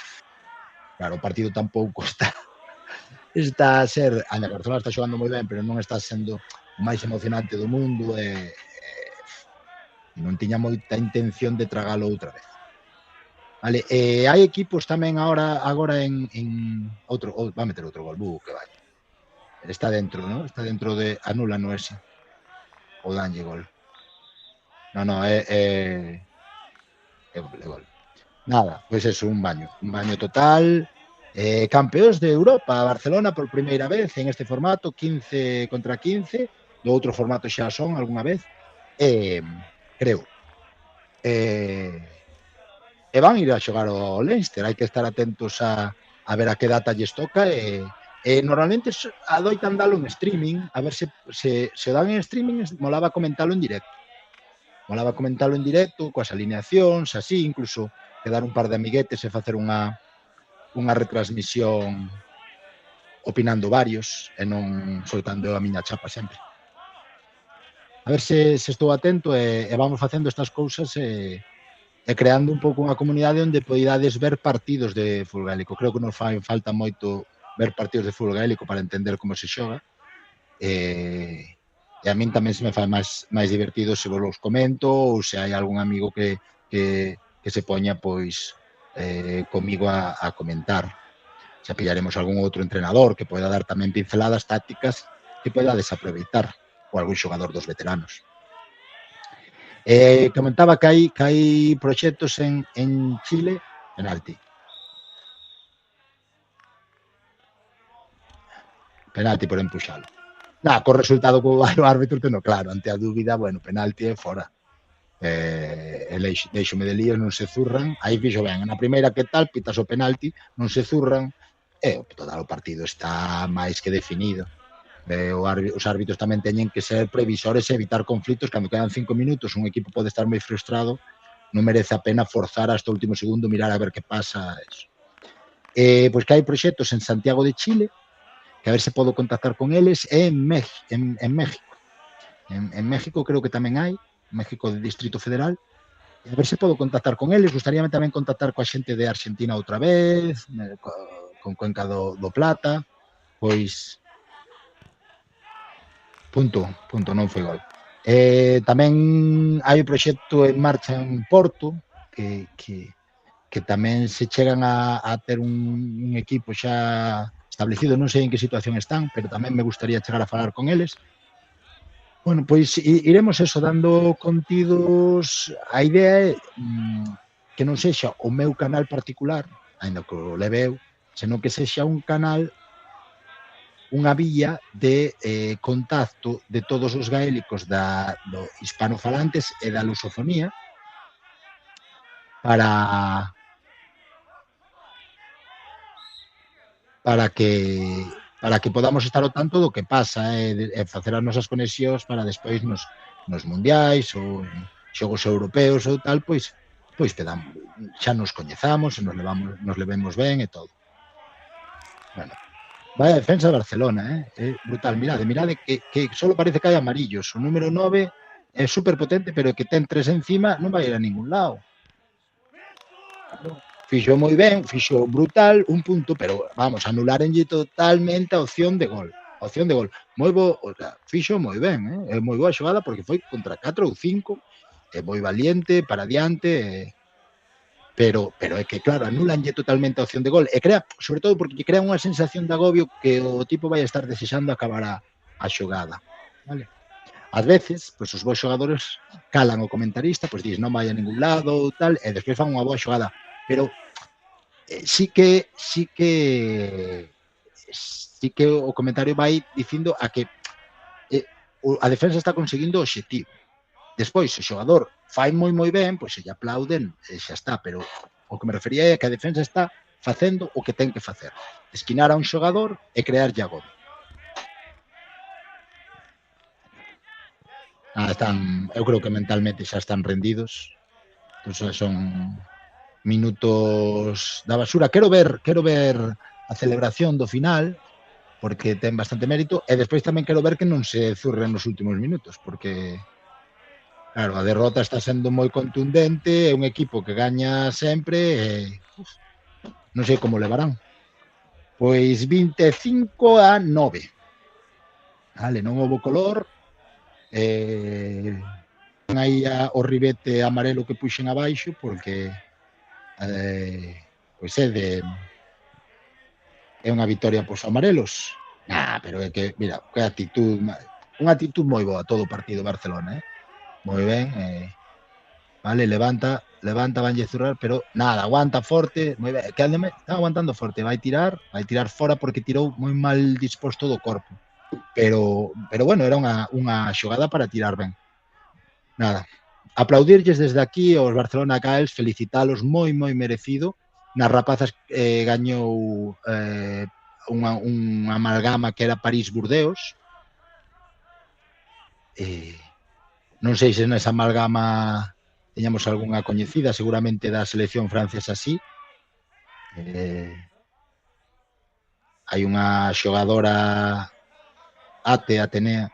B: claro, o partido tampouco está a ser, a Barcelona está xogando moi ben, pero non está sendo o máis emocionante do mundo, non tiña moita intención de tragalo outra vez. Vale, hai equipos tamén agora en outro, va a meter outro gol, que vai. Está dentro, ¿no? Está dentro de anula no ese. O danlle gol. No, é gol. Nada, pois eso, un baño total. Campeóns de Europa, Barcelona por primeira vez en este formato, 15 contra 15, do outro formato xa son algunha vez, creo. E van ir a xogar ao Leinster, hai que estar atentos a ver a que data lles toca, normalmente adoitan dalo en streaming, a ver se dan en streaming, molaba comentarlo en directo. Coas alineacións, así, incluso quedar un par de amiguetes e facer unha retransmisión opinando varios e non soltando a miña chapa sempre. A ver se estou atento e vamos facendo estas cousas e creando un pouco unha comunidade onde poidades ver partidos de fútbol gaélico. Creo que nos fai falta moito ver partidos de fútbol gaélico para entender como se xoga. E a min tamén se me fai máis divertido se vos los comento ou se hai algún amigo que se poña pois comigo a comentar. Se pillaremos algún outro entrenador que poida dar tamén pinceladas tácticas que poida desaproveitar, ou algún xogador dos veteranos. Comentaba que hai proxectos en Chile, penalti. Penalti por empuxalo. Co resultado que o árbitro teno claro, ante a dúbida, bueno, penalti é fora. Deixome de líos, non se zurran, aí fixo ben, na primeira que tal, pitas o penalti, non se zurran, e total o partido está máis que definido. Os árbitros tamén teñen que ser previsores e evitar conflitos. Cando quedan 5 minutos, un equipo pode estar moi frustrado, non merece a pena forzar hasta o último segundo, mirar a ver que pasa. Pois que hai proxectos en Santiago de Chile, que a ver se podo contactar con eles, e en México. En México creo que tamén hai, México de Distrito Federal, e a ver se podo contactar con eles. Gustaríame tamén contactar coa xente de Argentina outra vez, con Cuenca do Plata, pois punto, non foi gol. Tamén hai un proxecto en marcha en Porto que tamén se chegan a ter un equipo xa establecido, non sei en que situación están, pero tamén me gustaría chegar a falar con eles. Bueno, pois iremos eso, dando contidos. A idea é que non sexa o meu canal particular, ainda que o leve eu, senón que sexa un canal, unha vía de contacto de todos os gaélicos do hispanofalantes e da lusofonía para que podamos estar ao tanto do que pasa e facer as nosas conexións para despois nos mundiais ou en xogos europeos ou tal, pois xa nos coñezamos e nos levemos ben e todo. Bueno, vaya defensa de Barcelona, brutal. Mirade que só parece que hai amarillos. O número 9 é super potente, pero que ten 3 encima non vai ir a ningún lado. Fixo moi ben, fixo brutal, un punto, pero vamos, anularenlle totalmente a opción de gol. Moi bo, fixo moi ben, é moi boa xogada porque foi contra 4 ou 5, é moi valiente, para adiante, pero é que, claro, anulanlle totalmente a opción de gol, e crea, sobre todo porque crea unha sensación de agobio que o tipo vai estar desexando acabar a xogada, vale? Ás veces, pois os bons xogadores calan o comentarista, pois dis non vai a ningún lado, tal, e despois fan unha boa xogada, pero sí que o comentario vai dicindo a que a defensa está conseguindo o obxectivo. Despois, o xogador fai moi ben, pois se lle aplauden e xa está, pero o que me refería é que a defensa está
A: facendo o que ten que facer. Esquinar a un xogador e crear agobio. Eu creo que mentalmente xa están rendidos. Entón, son minutos da basura. Quero ver a celebración do final, porque ten bastante mérito, e despois tamén quero ver que non se zurren nos últimos minutos, porque claro, a derrota está sendo moi contundente, é un equipo que gaña sempre e non sei como levarán. Pois 25-9. Vale, non houve color. Aí o ribete amarelo que puxen abaixo porque pois é unha victoria pos amarelos. Pero é que, mira, que actitud, unha actitud moi boa todo o partido Barcelona, moi ben, vale, levanta, vanlle zurrar, pero nada, aguanta forte, moi ben, que está aguantando forte, vai tirar fora porque tirou moi mal disposto do corpo. Pero bueno, era unha xogada para tirar ben. Nada, aplaudirlles desde aquí aos Barcelona Gaels, felicitalos, moi merecido. Nas rapazas gañou unha amalgama que era París-Burdeos. Non sei se nesa amalgama teñamos algunha coñecida, seguramente da selección francesa sí. Hai unha xogadora Atenea,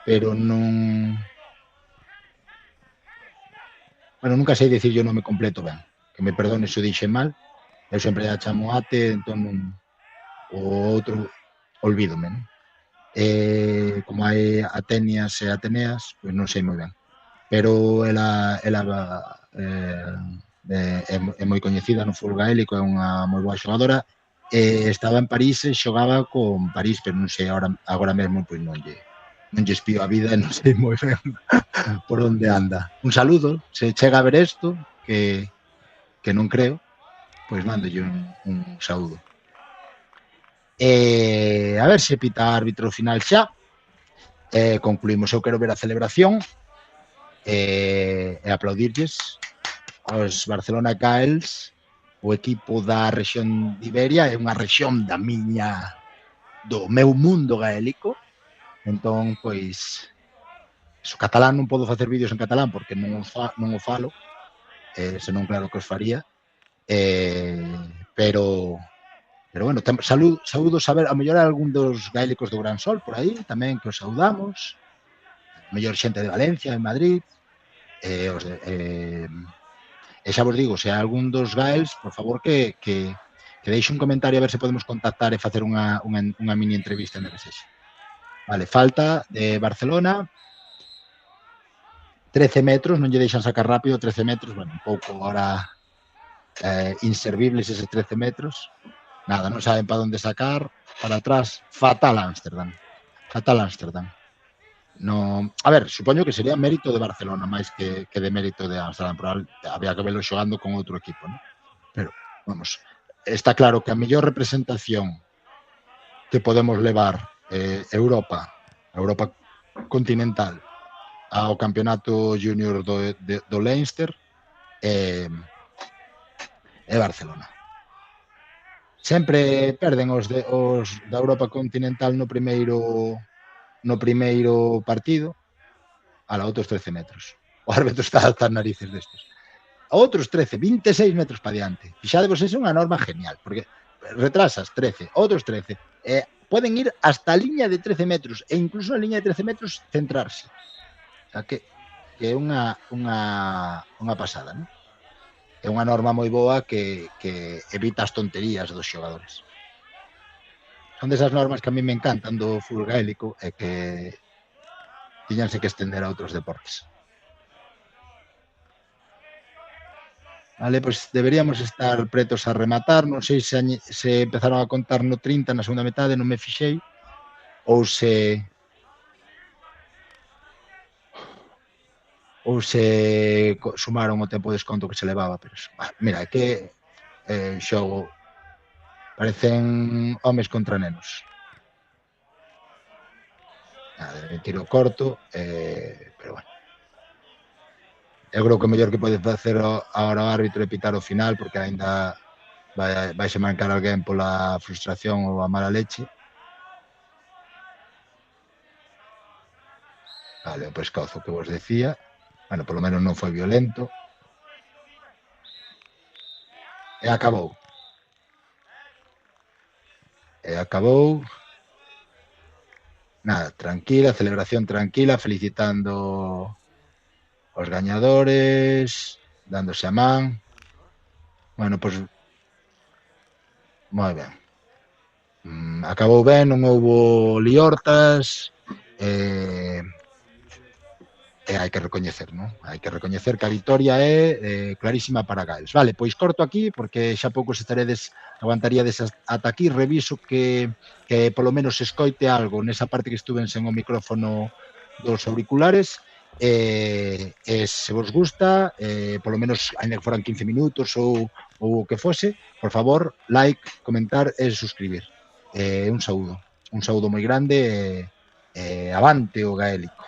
A: pero non... Bueno, nunca sei dicir o nome completo ben, que me perdone se o dixe mal, eu sempre a chamo Ate, entón non... O outro olvídome, non? Como hai Atenias e Ateneas, pois non sei moi ben. Pero ela é moi coñecida no fútbol gaélico, é unha moi boa xogadora, estaba en París e xogaba con París, pero non sei, agora mesmo pois non lle espío a vida e non sei moi ben por onde anda. Un saludo, se chega a ver isto, que non creo, pois mándolle un saúdo. A ver se pita árbitro final xa. Concluímos. Eu quero ver a celebración e aplaudirlles aos Barcelona Gaels, o equipo da rexión de Iberia, é unha rexión do meu mundo gaélico. Entón, pois, o catalán non podo facer vídeos en catalán porque non o falo, senón claro que os faría, pero bueno, saúdos a ver, a mellor algún dos gaélicos do Gran Sol por aí, tamén que os saudamos, a mellor xente de Valencia, de Madrid, e xa vos digo, se hai algún dos gaels, por favor que deixe un comentario a ver se podemos contactar e facer unha mini entrevista en RSS. Vale, falta de Barcelona, 13 metros, non lle deixan sacar rápido, 13 metros, bueno, un pouco ahora inservibles eses 13 metros. Nada, non saben para onde sacar, para atrás, fatal Ámsterdam. No, a ver, supoño que sería mérito de Barcelona máis que de mérito de Ámsterdam, pero había que verlo xogando con outro equipo, ¿no? Pero, vamos, está claro que a mellor representación que podemos levar Europa continental ao campeonato junior do Leinster é Barcelona. Sempre perden os da Europa continental no primeiro partido, a outros 13 metros. O árbitro está a narices destes. A outros 13, 26 metros para diante. Fixadevos, é unha norma genial, porque retrasas 13, outros 13, poden ir hasta a liña de 13 metros, e incluso a liña de 13 metros centrarse. O sea, que é unha pasada, non? É unha norma moi boa que evita as tonterías dos xogadores. Son desas normas que a mí me encantan do fútbol gaélico e que tiñanse que estender a outros deportes. Vale, pois deberíamos estar pretos a rematar, non sei se empezaron a contar no 30 na segunda metade, non me fixei, ou se sumaron o tempo de desconto que se levaba, pero mira, é que xogo parecen homes contra nenos. Tiro corto, pero bueno. Eu creo que o mellor que pode facer agora o árbitro é pitar o final, porque ainda Vais a mancar alguén pola frustración ou a mala leche. Vale, o pescozo que vos decía. Bueno, polo menos non foi violento. E acabou. Nada, tranquila, celebración tranquila, felicitando os gañadores, dándose a man. Bueno, pois moi ben. Acabou ben, non houbo liortas, e hai que recoñecer, non? Hai que recoñecer que a vitoria é clarísima para Gales. Vale, pois corto aquí, porque xa poucos estaredes, aguantaríades ata aquí. Reviso que polo menos escoite algo nesa parte que estuven sen o micrófono dos auriculares. Se vos gusta, polo menos, ainda que foran 15 minutos ou o que fose, por favor, like, comentar e suscribir. Un saúdo moi grande, avante o gaélico.